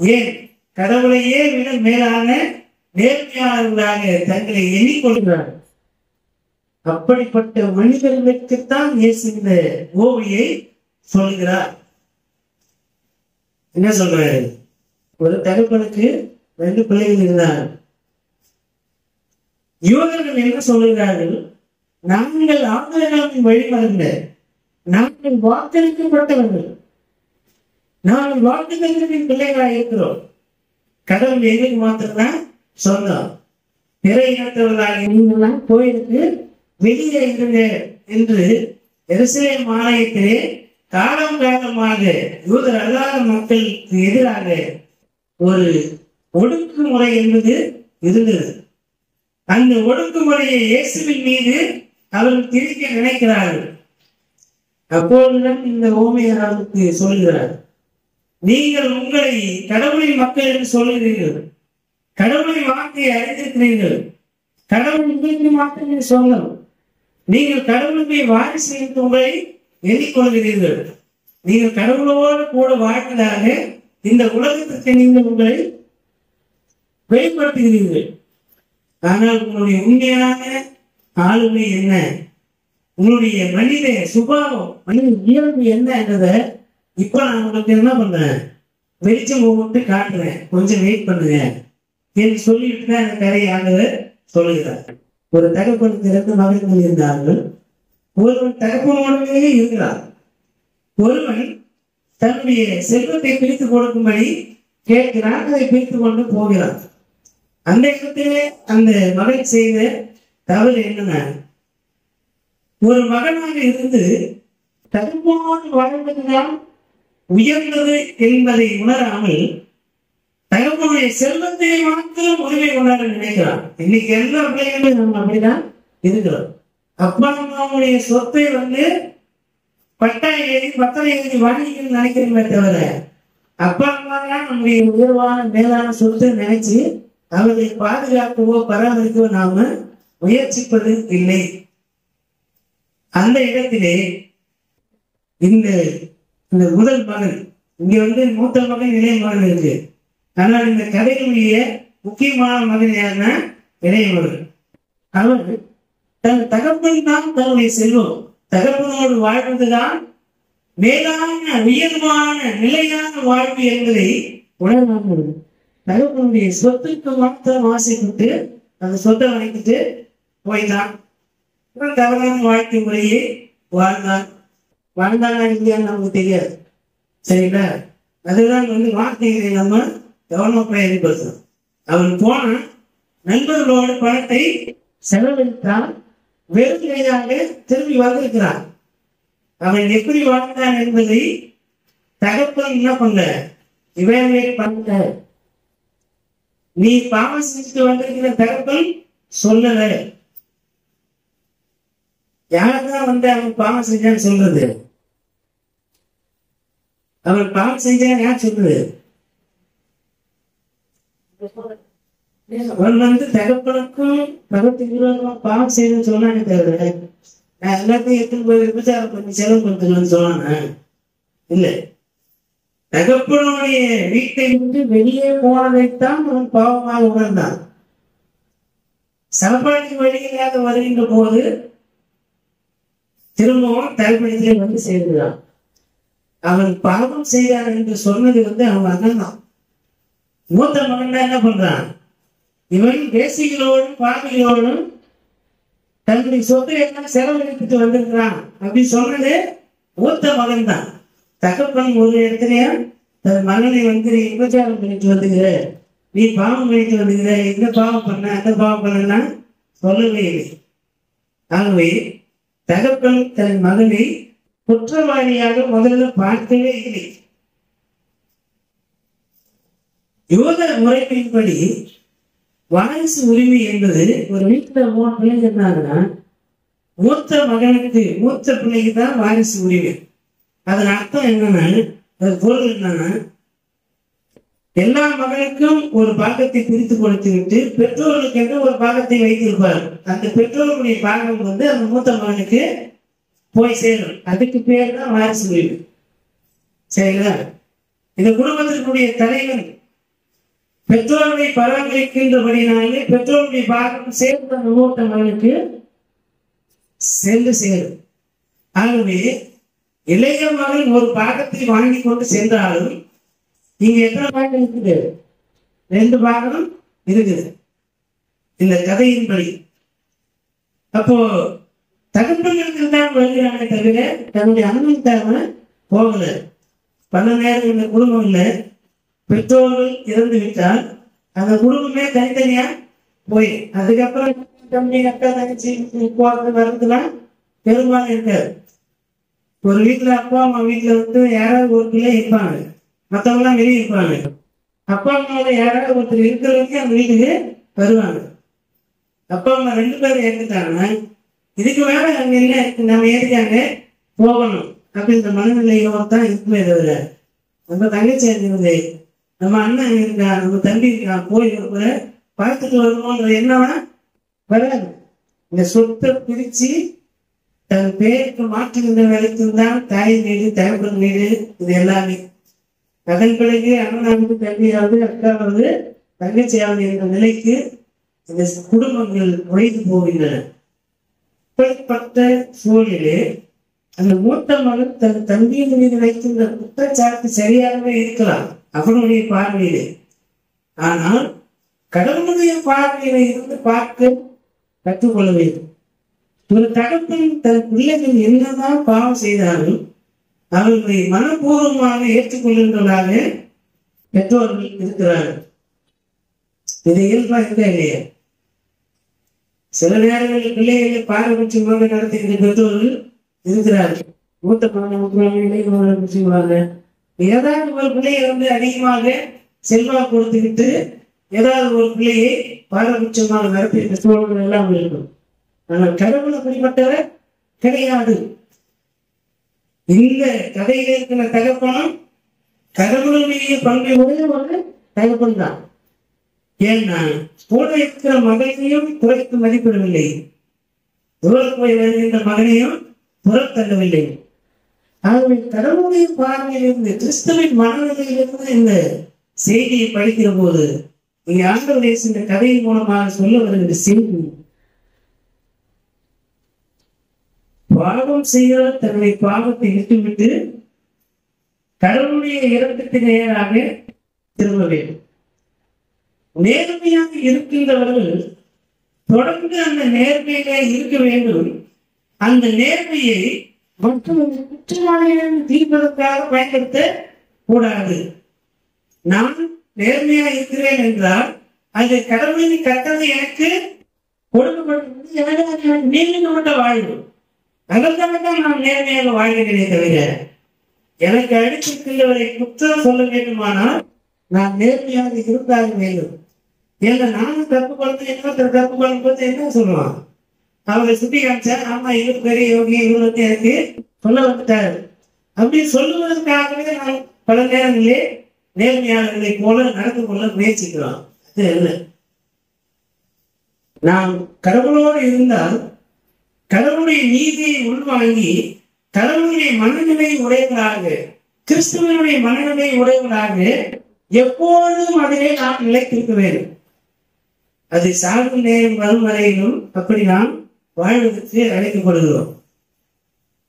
[SPEAKER 1] ஏன் கடவுளையே விட மேலான நேர்மையாளர்களாக தங்களை எண்ணிக்கொள்கிறார்கள். அப்படிப்பட்ட மனிதர்களுக்குத்தான் இயேசு இந்த ஓவியை சொல்கிறார். என்ன சொல்றாரு? ஒரு தகப்பனுக்கு 2 பிள்ளைகள் இருந்தார். யூதர்கள் என்ன சொல்கிறார்கள்? நாங்கள் ஆபிரகாமின் வழிமறந்த, நாங்கள் வாக்களிக்கப்பட்டவர்கள், நாங்கள் வாக்குத்தத்தத்தின் பிள்ளைகளாக இருக்கிறோம். கடவுள் எங்களுக்கு மாத்திரம்தான் சொந்தம். பிற இனத்தவர்களாக நீங்கள்லாம் கோயிலுக்கு வெளியே இருங்க என்று எருசலேம் ஆலயத்திலே காலம் காலமாக யூதர் அல்லாத மக்களுக்கு எதிராக ஒரு ஒடுக்குமுறை என்பது இருந்தது. அந்த ஒடுக்குமுறையை இயேசுவின் மீது அவர்கள் திரிக்க நினைக்கிறார்கள். அப்போதுதான் இந்த ஓமையாருக்கு சொல்கிறார், நீங்கள் உங்களை கடவுளின் மக்கள் என்று சொல்லுகிறீர்கள், கடவுளின் வார்த்தையை அறிந்திருக்கிறீர்கள், கடவுள் உங்களுக்கு மாத்திரம் சொல்லணும், நீங்கள் கடவுளுக்கு வாரிசு என்று உங்களை எண்ணிக்கொள்கிறீர்கள், நீங்கள் கடவுளோடு கூட வாழ்வதாக இந்த உலகத்திற்கு நீங்கள் உங்களை வெளிப்படுத்துகிறீர்கள். ஆனால் உங்களுடைய உண்மையான ஆளுமை என்ன, உங்களுடைய மனித சுபாவம், மனித இயல்பு என்ன என்றதை இப்ப நான் உங்களுக்கு என்ன பண்றேன், வெளிச்சம் ஒவ்வொன்று காட்டுறேன், கொஞ்சம் வெயிட் பண்ணுங்க என்று சொல்லிட்டு தான் அந்த கதையாக சொல்லுகிறார். ஒரு தகப்பனுக்கு 2 மகன்கள் இருந்தார்கள். ஒருவன் தகப்பனோடவே இருக்கிறார். ஒருவன் தன்னுடைய செல்வத்தை பிரித்துக் கொடுக்கும்படி கேட்கிறான், அதை பிரித்துக் கொண்டு போகிறான். அந்த இடத்திலே அந்த மகன் செய்த தவறு என்னன்னா, ஒரு மகனாக இருந்து தகுதியோடு வாழ்வதுதான் உயர்ந்தது என்பதை உணராமல் தகப்பனுடைய செல்வத்தை மாத்திரம் உரிமை கொண்டாட நினைக்கிறான். இன்னைக்கு எல்லா பிள்ளைகளும் நம்ம அப்படிதான் இருக்கிறோம். அப்பா அம்மாவுடைய சொத்தை பட்டறை எழுதி வாங்கிக்கணும்னு நினைக்கிறோமே தவிர, அப்பா அம்மா தான் நம்முடைய உயர்வான மேலான சொத்தை நினைச்சு அவர்களை பாதுகாக்கவோ பராமரிக்கவோ நாம முயற்சிப்பது இல்லை. அந்த இடத்திலே இந்த முதல் மகன், இங்க மூத்த மகன் இளைய மகன் இருக்கு. ஆனால் இந்த கதையினுடைய முக்கியமான மகன் யாருன்னா இளைய மகன். அவர் தன் தகப்பன் தான் தன்னுடைய செல்வம், தகப்பனோடு வாழ்வதுதான் மேலான உயர்வான நிலையான வாழ்வு என்பதை உணர்வாங்க. தகப்பனுடைய சொத்துக்கு மாத்திரம் ஆசைப்பட்டு அந்த சொத்தை வாங்கிட்டு போய்தான் தவறான வாழ்க்கை முறையை வாழ்ந்தாங்க இல்லையான்னு நமக்கு தெரியாது. சரிங்களா? அதுதான் வார்த்தைகளை நம்ம கவனமா பயன்படுத்தணும். அவன் போன நண்பர்களோடு பணத்தை செலவழித்தான், வெறும் கையாக திரும்பி வந்திருக்கிறான். அவன் எப்படி வாழ்ந்தான் என்பதை தகப்பன் என்ன பண்ண இவாலுவேட் பண்ண. நீ பாவம் செஞ்சுட்டு வந்திருக்கிற தகப்பன் சொல்லல. யாருதான் அவன் பாவம் செஞ்சான்னு சொல்றது? அவன் பாவம் செஞ்சான் யார் சொல்றது? அவன் தகப்பனுக்கும் பகத்துக்கு விரோதமா பாவம் செய்யணும்னு சொன்னானே தவிர, நான் எல்லாத்தையும் எடுத்துன்னு போய் விபச்சாரம் பண்ணி செலவு பண்ணுறேன்னு சொன்னானே இல்லை. தகப்பனுடைய வீட்டை விட்டு வெளியே போனதைத்தான் அவன் பாவமாக உணர்ந்தான். சாப்பாட்டுக்கு வழியில்லாத வருகின்ற போது திரும்பவும் தகப்பனத்திலே சேர்ந்தான். அவன் பாவம் செய்தான் என்று சொன்னது அவன் அண்ணன் தான். மூத்த மகன் என்ன பண்றான்? இவன் தேசிகளோடும் பாவிகளோடும் தன்னுடைய சொத்தை எல்லாம் செலவழித்துட்டு வந்திருக்கிறான் அப்படின்னு சொன்னது மூத்த மகன் தான். தகப்பன் ஒரு இடத்துலயா தன் மகனை நீ விபச்சாரம் பண்ணிட்டு வந்துக்கிற, நீ பாவம் பண்ணிட்டு வந்துக்கிற, இந்த பாவம் பண்ண அந்த பாவம் பண்ணா சொல்லவே இல்லை. ஆகவே தகப்பன் தன் மகனை குற்றவாளியாக முதல்ல பார்க்கவே இல்லை. யோக முறைமையின்படி வாரிசு உரிமை என்பது ஒரு வீட்டுல 3 பிள்ளைங்க இருந்தாங்கன்னா மூத்த மகனுக்கு மூத்த பிள்ளைக்கு தான் வாரிசு உரிமை. அதன் அர்த்தம் என்னன்னா, அது பொருள் என்னன்னா, எல்லா மகனுக்கும் ஒரு பாகத்தை பிரித்து கொடுத்து விட்டு பெற்றோர்களுக்கு என்று ஒரு பாகத்தை வைத்திருப்பார். அந்த பெற்றோர்களுடைய பாகம் அந்த மூத்த மகனுக்கு போய் சேரும். அதுக்கு பேர் தான் வாரிசு உரிமை. சரிங்களா? இந்த குடும்பத்தினுடைய தலைவன் பெற்றோர்களை பராமரிக்கின்றபடினாலே பெற்றோருடைய பாகம் சேர்ந்த மூத்த மகனுக்கு சென்று சேரும். ஆகவே இளைய மகன் ஒரு பாகத்தை வாங்கி கொண்டு சென்றாலும் இங்க எத்தனை பாகம் இருக்குது? 2 பாகம் இருக்குது இந்த கதையின்படி. அப்போ தகப்பனுக்கு தான் வருகிறானே தவிர தன்னுடைய அண்ணனுக்காக போகல. பல நேரம் இந்த குடும்பம் இல்லை, பெற்றோர்கள் இறந்து விட்டால் அந்த குடும்பமே தனித்தனியா போய் அதுக்கப்புறம் தம்பி அக்கா தங்கச்சி போறது வர்றதுலாம் பெரும்பாலும் இருக்காது. ஒரு வீட்டுல அப்பா அம்மா வீட்டுல யாராவது ஒரு பிள்ளை இருப்பாங்க, மற்றவங்க எல்லாம் வெளியே இருப்பாங்க. அப்பா அம்மாவோட யாராவது ஒருத்தர் இருக்கிறவங்க அந்த வீட்டுக்கு வருவாங்க. அப்பா அம்மா 2 பேரும் ஏற்றுட்டாங்கன்னா இதுக்கு மேல அங்க என்ன நம்ம ஏற்காங்க போகணும் அப்படின்ற மனநிலையோட தான் இருக்குமே தவிர, நம்ம தங்கச்சி இருக்கிறது, நம்ம அண்ணன் இருக்கா, நம்ம தம்பி இருக்கா, போய் பார்த்துட்டு வரணும்ன்ற என்னன்னா வராது. இந்த சொத்தை பிரிச்சு தன் பேருக்கு மாற்றுகின்ற வேலைக்கும் தான் தாய் வீடு தகப்பன் வீடு இது எல்லாமே. அதன் பிறகு அண்ணனாவது தம்பியாவது அக்காவது தங்கச்சியாவது என்ற நிலைக்கு இந்த குடும்பங்கள் உழைத்து போகின்றன. இப்படிப்பட்ட சூழலிலே அந்த மூத்த மகன் தன் தம்பியின் மீது வைக்கின்ற குற்றச்சாட்டு சரியாகவே இருக்கலாம் அவனுடைய பார்வையிலே. ஆனால் கடவுளுடைய பார்வையில இருந்து பார்க்க கற்றுக்கொள்ள வேண்டும். ஒரு தகப்பன் தன் பிள்ளைகள் என்னதான் பாவம் செய்தாலும் அவர்களை மனப்பூர்வமாக ஏற்றுக்கொள்கின்றவர்களாக பெற்றோர்கள் இருக்கிறார்கள். இது இயல்பா இருக்கா இல்லையா? சில நேரங்களில் பிள்ளைகளை பாரபட்சமாக நடத்துகின்ற பெற்றோர்கள் இருக்கிறார்கள். மூத்த மகன் இளைய மகன் செய்வாங்க. ஏதாவது ஒரு பிள்ளையை அதிகமாக செல்வா கொடுத்துக்கிட்டு ஏதாவது ஒரு பிள்ளையை பாரபட்சமாக நடத்தி சூழல்கள் எல்லாம் இருக்கும். ஆனால் கடவுள் அப்படிப்பட்டவர் கிடையாது. இந்த கதையில இருக்கிற தகப்பனும் கடவுளுடைய பங்கை ஒரே ஒரு தகப்பன் தான். ஏன்னா கூட இருக்கிற மகனையும் குறைத்து மதிப்பிடவில்லை, போய் வருகின்ற மகனையும் புறத்தள்ளவில்லை. ஆகவே கடவுளுடைய பார்வையிலிருந்து, கிறிஸ்துவின் மனநிலையிலிருந்து இந்த செய்தியை படிக்கிற போது இங்கே ஆண்டவர் இந்த கதையின் மூலமாக சொல்ல வருகிற செய்தி, பாவம் செய்கிறவர் தன்னுடைய பாவத்தை விட்டுவிட்டு கடவுளுடைய இரக்கத்தின் நேராக திரும்ப வேண்டும். நேர்மையாக இருக்கின்றவர்கள் தொடர்ந்து அந்த நேர்மையிலே இருக்க வேண்டும். அந்த நேர்மையை மற்றொரு குற்றவாளிகள் தீர்ப்பதற்காக பயன்படுத்த கூடாது. நான் நேர்மையா இருக்கிறேன் என்றால் அது கடவுளின் கட்டளை எனக்கு கொடுக்கப்பட்ட நீக்கப்பட்ட வாழ்வு. அதற்காக நான் நேர்மையாக வாழ்கிறேன் தவிர எனக்கு அடித்திருக்கின்றவரை குற்றம் சொல்ல வேண்டுமானால் நான் நேர்மையாக இருந்தாக வேண்டும். ஏன்னா நானும் தப்பு குழந்தை இன்னொருத்தர் தப்பு குழந்தை என்ன சொல்லுவான், அவரை சுட்டி காமிச்சா ஆமா இவர் பெரிய யோகி, இவர் வந்து எனக்கு சொல்ல வந்துட்டாரு அப்படி சொல்லுவதற்காகவே நான் பல நேரங்களே நேர்மையாளர்களை போல நடந்து கொள்ள முயற்சிக்கிறோம். அது என்ன, நாம் கடவுளோடு இருந்தால் கடவுளுடைய நீதியை உள்வாங்கி கடவுளுடைய மனநிலை உடையவர்களாக, கிறிஸ்துவனுடைய மனநிலை உடையவர்களாக எப்போதும் அதிலே நாம் நிலைத்திருக்க வேண்டும். அது சாகும் நேரம் வரும் வரையிலும் அப்படி நாம் வாழ்வதற்கு அழைக்கப்படுகிறோம்.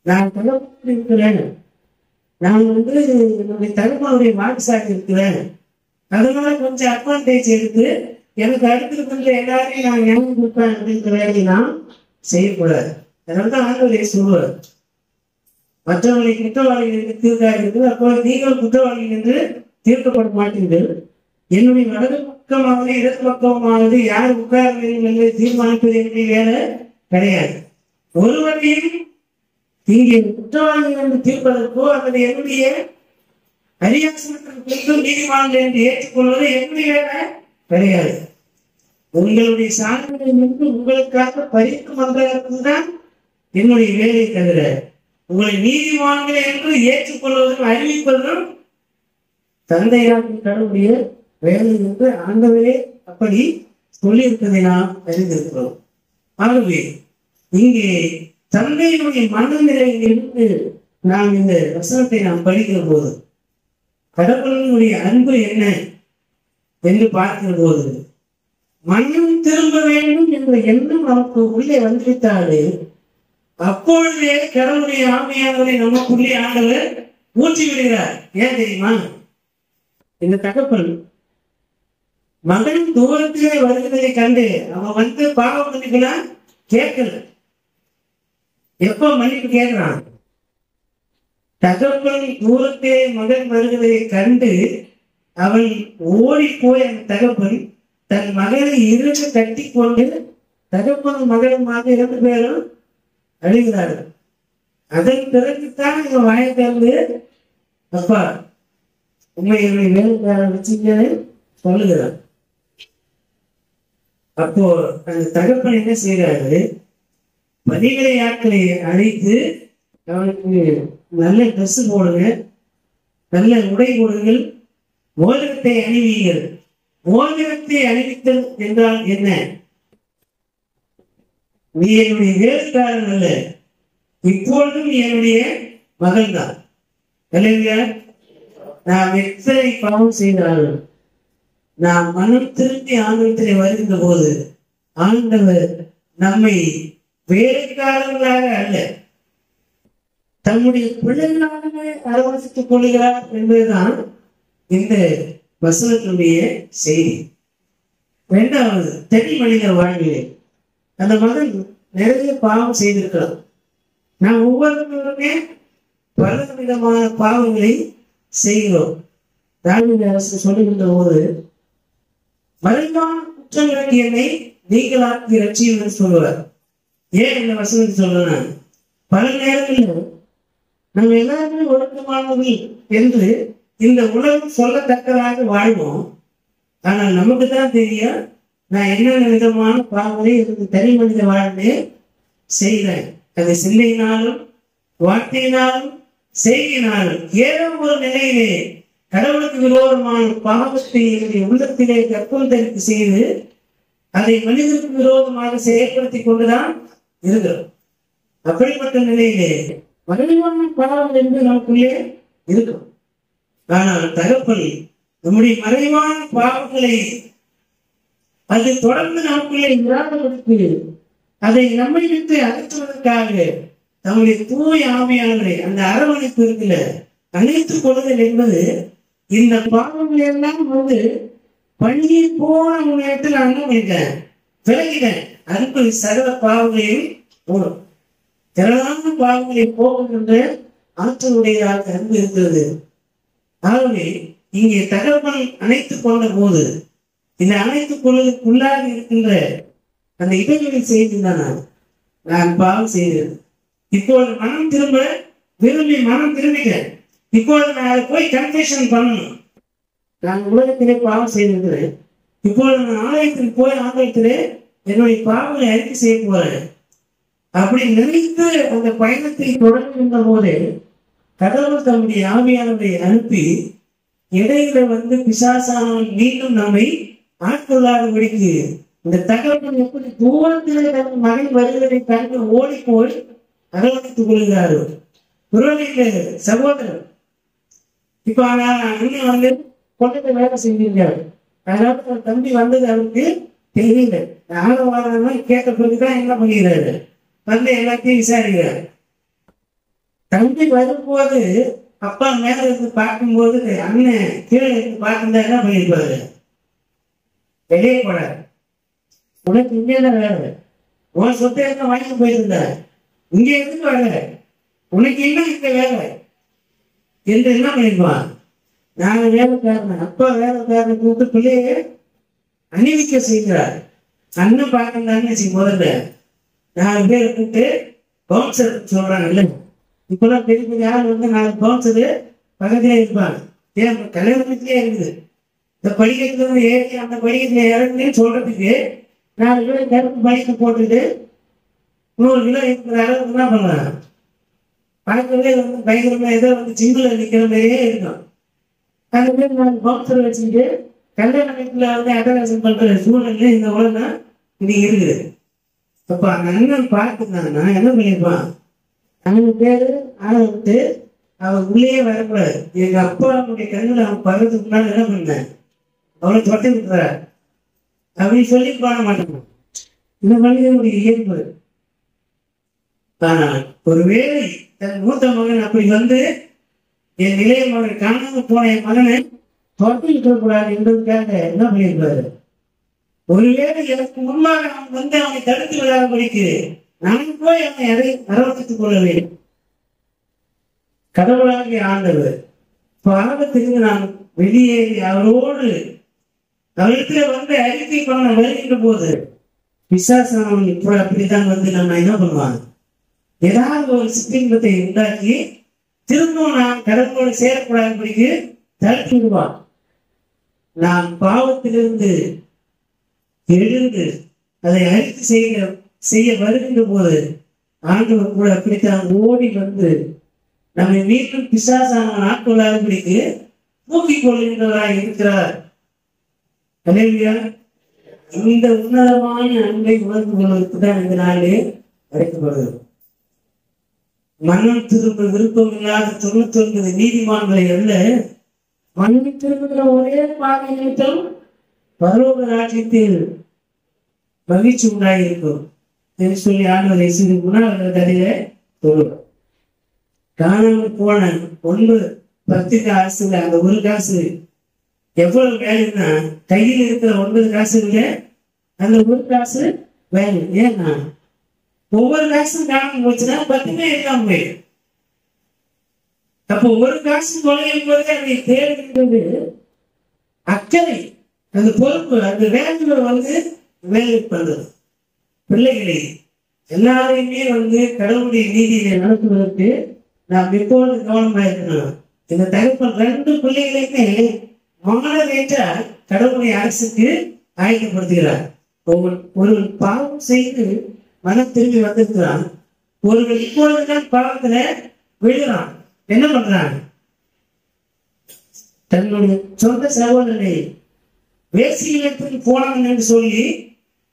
[SPEAKER 1] நான் கடவுளோடு இருக்கிறேன், நான் வந்து என்னுடைய தகவலுடைய வாக்குசாட்சி இருக்கிறேன், அதனால கொஞ்சம் அட்வான்டேஜ் எடுத்து எனக்கு அடுத்திருக்கின்ற எல்லாரையும் நான் ஞாபகம் கொடுப்பேன் அப்படிங்கிற வேலையை நாம் செய்யக்கூடாது. அதனால்தான் ஆண்டவரே சொல்லுவார், மற்றவர்களை குற்றவாளிகளுக்கு தீர்க்காதீர்கள், அப்போ நீங்கள் குற்றவாளிகள் என்று தீர்க்கப்பட மாட்டீர்கள். என்னுடைய வலது பக்கமாவது இடது பக்கமாவது யார் உட்கார வேண்டும் என்று தீர்மானிப்பது என்னுடைய வேலை கிடையாது. ஒருவரையும் இங்கே குற்றவாளிகள் என்று தீர்ப்பதற்கோ அல்லது என்னுடைய அரியாசனத்திற்கு நீதிமன்றம் என்று ஏற்றுக்கொள்வது என்னுடைய வேலை கிடையாது. உங்களுடைய சாதனை என்று உங்களுக்காக பரிந்து மன்றதான் என்னுடைய வேலை தவிர உங்களை நீதிமான்கள் என்று ஏற்றுக்கொள்வதும் அறிவிப்பதும் தந்தையாக கடவுளுடைய வேலை என்று ஆண்டவரே அப்படி சொல்லியிருப்பதை நாம் அறிந்திருக்கிறோம். ஆகவே இங்கே தந்தையினுடைய மனநிலையிலிருந்து நாம் இந்த வசனத்தை நாம் படிக்கிற போது கடவுளினுடைய அன்பு என்ன என்று பார்க்கிற போது மனம் திரும்ப வேண்டும் என்ற எண்ணம் நமக்கு உள்ளே வந்துவிட்டாலே அப்பொழுதே கடவுளுடைய ஆமையானவரை நமக்குள்ளே ஆண்டவர் ஊற்றி விடுகிறார். ஏன் தெரியுமா, இந்த தகப்பன் மகன் தூரத்திலே வருகிறதை கண்டு அவன் வந்து பாவ மன்னிப்புலாம் கேட்கல. எப்ப மன்னிப்பு கேட்கிறான், தகப்பன் தூரத்திலே மகன் வருகிறதை கண்டு அவன் ஓடி போய் அந்த தகப்பன் தன் மகனை இருந்து கட்டி கொண்டு தகப்பன் மகனுமாக 2 பேரும் அழுகிறார்கள். அதன் பிறகுதான் இவன் வாயை திறந்து அப்பா உண்மையுடைய வேலைக்கார வச்சுங்கன்னு சொல்லுகிறான். அப்போ அந்த தகப்பன் என்ன செய்யறாரு, பதிகளை ஆட்களை அழைத்து அவனுக்கு நல்ல ட்ரெஸ் போடுங்க, நல்ல உடை போடுங்கள், மோதிரத்தை அணிவீர்கள். மோதிரத்தை அணிவித்தல் என்றால் என்ன, நீ என்னுடைய வேலைக்காரன் அல்ல, இப்பொழுதும் என்னுடைய மகன் தான். நாம் எத்தனை பாவம் செய்தாலும் நாம் மனம் திரும்பி ஆண்டவரத்திலே வருகின்ற போது ஆண்டவர் நம்மை வேலைக்காரர்களாக அல்ல தம்முடைய பிள்ளைகளாகவே அரவணைத்துக் கொள்கிறார் என்பதுதான் இந்த வசனத்தினுடைய செய்தி. 2வது, தனி மனித வாழ்விலே அந்த மகன் நிறைய பாவம் செய்திருக்கிறான். நாம் ஒவ்வொருவருமே பல விதமான பாவங்களை செய்கிறோம். தாவீது அரசர் சொல்லுகின்ற போது மறைவான குற்றங்களுக்கு என்னை நீங்களாக்கி ரட்சியுங்கள் சொல்லுவார். ஏன் இந்த வசனத்தை சொல்லணும், பல நேரங்களில் நம்ம எல்லாருமே ஒழுக்கமானவர்கள் என்று இந்த உலகம் சொல்லத்தக்கதாக வாழ்வோம். ஆனால் நமக்கு தான் தெரியும் நான் என்னென்ன விதமான பாவங்களை இருந்து தனி மனித வாழ்வே செய்கிறேன். அது சிந்தையினாலும் வார்த்தையினாலும் செய்தினாலும் ஏதோ ஒரு நிலையிலே கடவுளுக்கு விரோதமான பாவத்தை என்னுடைய உள்ளத்திலே கற்பம் தரித்து செய்து அதை மனிதனுக்கு விரோதமாக செயல்படுத்தி கொண்டுதான் இருக்கிறோம். அப்படிப்பட்ட நிலையிலே மறைவான பாவம் என்று நமக்குள்ளே இருக்கும். ஆனால் தகப்பன் நம்முடைய மறைவான பாவங்களை அது தொடர்ந்து நமக்குள்ளே இராதபடிக்கு அதை நம்மை விட்டு அகற்றுவதற்காக நம்முடைய தூய ஆவியானவரை அந்த அரவணைப்பு இருக்குல்ல, அணைத்துக் கொள்ளுதல் என்பது இந்த பாவங்கள் எல்லாம் வந்து பள்ளியை போன முன்னேற்றத்தில் நான் என்ன பண்ணிட்டேன், விலகிட்டேன். அன்பு சகல பாவங்களையும் போடும், திரளான பாவங்களை போகின்ற ஆற்றலுடையதாக அன்பு இருக்கிறது. ஆகவே இங்கே தகவல் அணைத்துக் கொண்ட போது இந்த அணைத்துக் கொள்வதற்குள்ளாக இருக்கின்ற அந்த இடைவெளி செய்திருந்தானா நான் பாவம் செய்தேன். இப்போது மனம் திரும்ப விரும்பி மனம் திரும்பிட்டேன். இப்போது நான் அதை போய் கன்ஃபெஷன் பண்ணணும். நான் உலகத்திலே பாவம் செய்திருக்கிறேன். இப்போது நான் ஆலயத்தில் போய் ஆலயத்திலே என்னுடைய பாவங்களை அறிக்கை செய்ய போறேன். அப்படி நினைத்து அந்த பயணத்தை தொடங்குகின்ற போதே கடவுள் தம்முடைய ஆவியானவரை அனுப்பி இடையில வந்து பிசாசானவன் மீண்டும் நம்மை ஆட்கொள்ளாதபடிக்கு இந்த தகவல் எப்படி தூரத்திலே தன் மகன் வருவதை கண்டு ஓடி போய் அரவணைத்துக் கொள்கிறார்கள். ஒருவரையில சகோதரர் இப்ப அண்ணன் வந்து கொண்டத்தை வேலை செஞ்சிருக்காரு. அதனால தம்பி வந்தது அவருக்கு தெரியல. ஆழவாரம் கேட்ட பிறகுதான் என்ன பண்ணுகிறாரு, வந்து எல்லாத்தையும் விசாரிக்கிறார். தம்பி வரும்போது அப்பா மேல இருந்து பார்க்கும்போது அண்ணன் கீழே இருந்து பார்த்துருந்தா என்ன பண்ணிருப்பாரு, வெளியே போனார். உனக்கு இங்கேதான் வேலை, உன் சொத்தை என்ன வாங்கிட்டு போயிருந்த, இங்க எதுக்கு வேலை, உனக்கு என்ன இங்க வேலை என்று என்ன பண்ணிருப்பான். நாங்க வேலைக்காரன், அப்பா வேலைக்காரனை கூப்பிட்டு பிள்ளைய அணிவிக்க செய்கிறார். அண்ணன் பார்க்கறான்னு முதல்ல 4 பேர் கூப்பிட்டு பவுன்சர் சொல்றாங்க. இல்லை இப்பெல்லாம் பெரிய பெரிய ஆள் வந்து 4 பவுன்சரு பக்கத்திலே இருப்பாங்க. ஏன் கல்யாணத்திலே இருக்குது. இந்த படிக்கட்டுல ஏறி அந்த படிக்கட்டுல இறங்குன்னு சொல்றதுக்கு 4 கிலோ கருப்பு பைக்கு போட்டுட்டு 100 கிலோ இருக்கிற அளவுக்கு என்ன பண்ணுவாங்க, பார்க்கவே வந்து பயங்கரமா ஏதோ வந்து சிங்கிள் நிற்கிற மாதிரியே இருக்கும். அந்த மாதிரி 4 பவுன்சர் வச்சுக்கிட்டு கல்யாண வீட்டுல வந்து அட்டகாசம் பண்ற சூழ்நிலை இந்த உலகம் இன்னைக்கு இருக்குது. அப்ப அந்த அண்ணன் பார்த்துருந்தாங்கன்னா என்ன பண்ணிருப்பான், 4 பேரு ஆளை விட்டு அவன் உள்ளே வரக்கூடாது. எங்க அப்பா அவனுடைய கண்ணில் அவன் படுறதுக்கு முன்னாடி என்ன பண்ணேன், அவனை தொட்டை விட்டுறார் அப்படின்னு சொல்லி பாட மாட்டாங்க. இந்த மனிதனுடைய இயல்பு. ஆனால் ஒருவேளை தன் மூத்த மகன் அப்படி வந்து என் இளைய மகன் காணாம போன என் மகனை தொட்டிட்டு கூடாது என்பதற்காக என்ன பண்ணியிருப்பாரு, ஒருவேளை எனக்கு முன்பாக அவன் வந்து அவனை தடுத்து விடாதபடிக்கு நான் போய் அவனை அரவணைத்துக் கொள்ள வேண்டும். கடவுளாகிய ஆண்டவர் பாவத்திற்கு நான் வெளியேறி அவரோடு அவரிடத்துல வந்து அறிக்கை பண்ண வருகின்ற போது பிசாசானவன் இப்போ அப்படித்தான் வந்து நம்ம என்ன பண்ணுவாங்க, ஏதாவது ஒரு சித்திரத்தை உண்டாக்கி திரும்பவும் நாம் கடவுளோடு சேரக்கூடாதபடிக்கு தடுத்து விடுவான். நாம் பாவத்திலிருந்து எழுந்து அதை அறிக்கை செய்ய வருகின்ற போது ஆண்டவர் கூட அப்படித்தான் ஓடி வந்து நம்மை மீண்டும் பிசாசான ஆட்கொள்ளாதபடிக்கு தூக்கிக் கொள்கின்றவராக இருக்கிறார். இந்த உன்னதமான அன்பை உணர்ந்து கொள்வதற்கு தான் இந்த நாளிலே அழைக்கப்படுகிறது. மனம் திரும்ப விருப்பம் இல்லாத 99 நீதிமான்களை அல்ல, மனம் திரும்புகிற ஒரே பாதை நிமித்தம் பரலோக ராஜ்யத்தில் மகிழ்ச்சி உண்டாயிருக்கும் என்று சொல்லி ஆண்டவரை சிறு முன்னாள் கதையில சொல்லுவோம். காணாமல் போன 9-10 காசுல அந்த 1 காசு எவ்வளவு வேலைன்னா கையில் இருக்கிற 9 காசுல அந்த 1 காசு வேலை. ஏன்னா ஒவ்வொரு காசும் காணாமல் போச்சுன்னா 10 இல்லாம போயிடும். அப்போ 1 காசு தொலையும் போது அதை தேடுகின்றது அக்கறை, அந்த பொறுப்பு, அந்த வேலைகளை வந்து வேலை பண்றது. பிள்ளைகளை எல்லாரையுமே வந்து கடவுளுடைய நீதியை நடத்துவதற்கு நாம் எப்பொழுது கவனமா இருக்கணும். இந்த தகப்பன் 2 பிள்ளைகளையுமே மாடரேட்ட கடவுளுடைய அரசுக்கு ஆயத்தப்படுத்துகிறார். ஒருவன் பாவம் செய்து மனம் திரும்பி வந்திருக்கிறான். ஒருவன் இப்பொழுதுதான் பாவத்துல விழுகிறான். என்ன பண்றான்? தன்னுடைய சொந்த சகோதரனை வேசியிடத்துக்கு போனான் என்று சொல்லி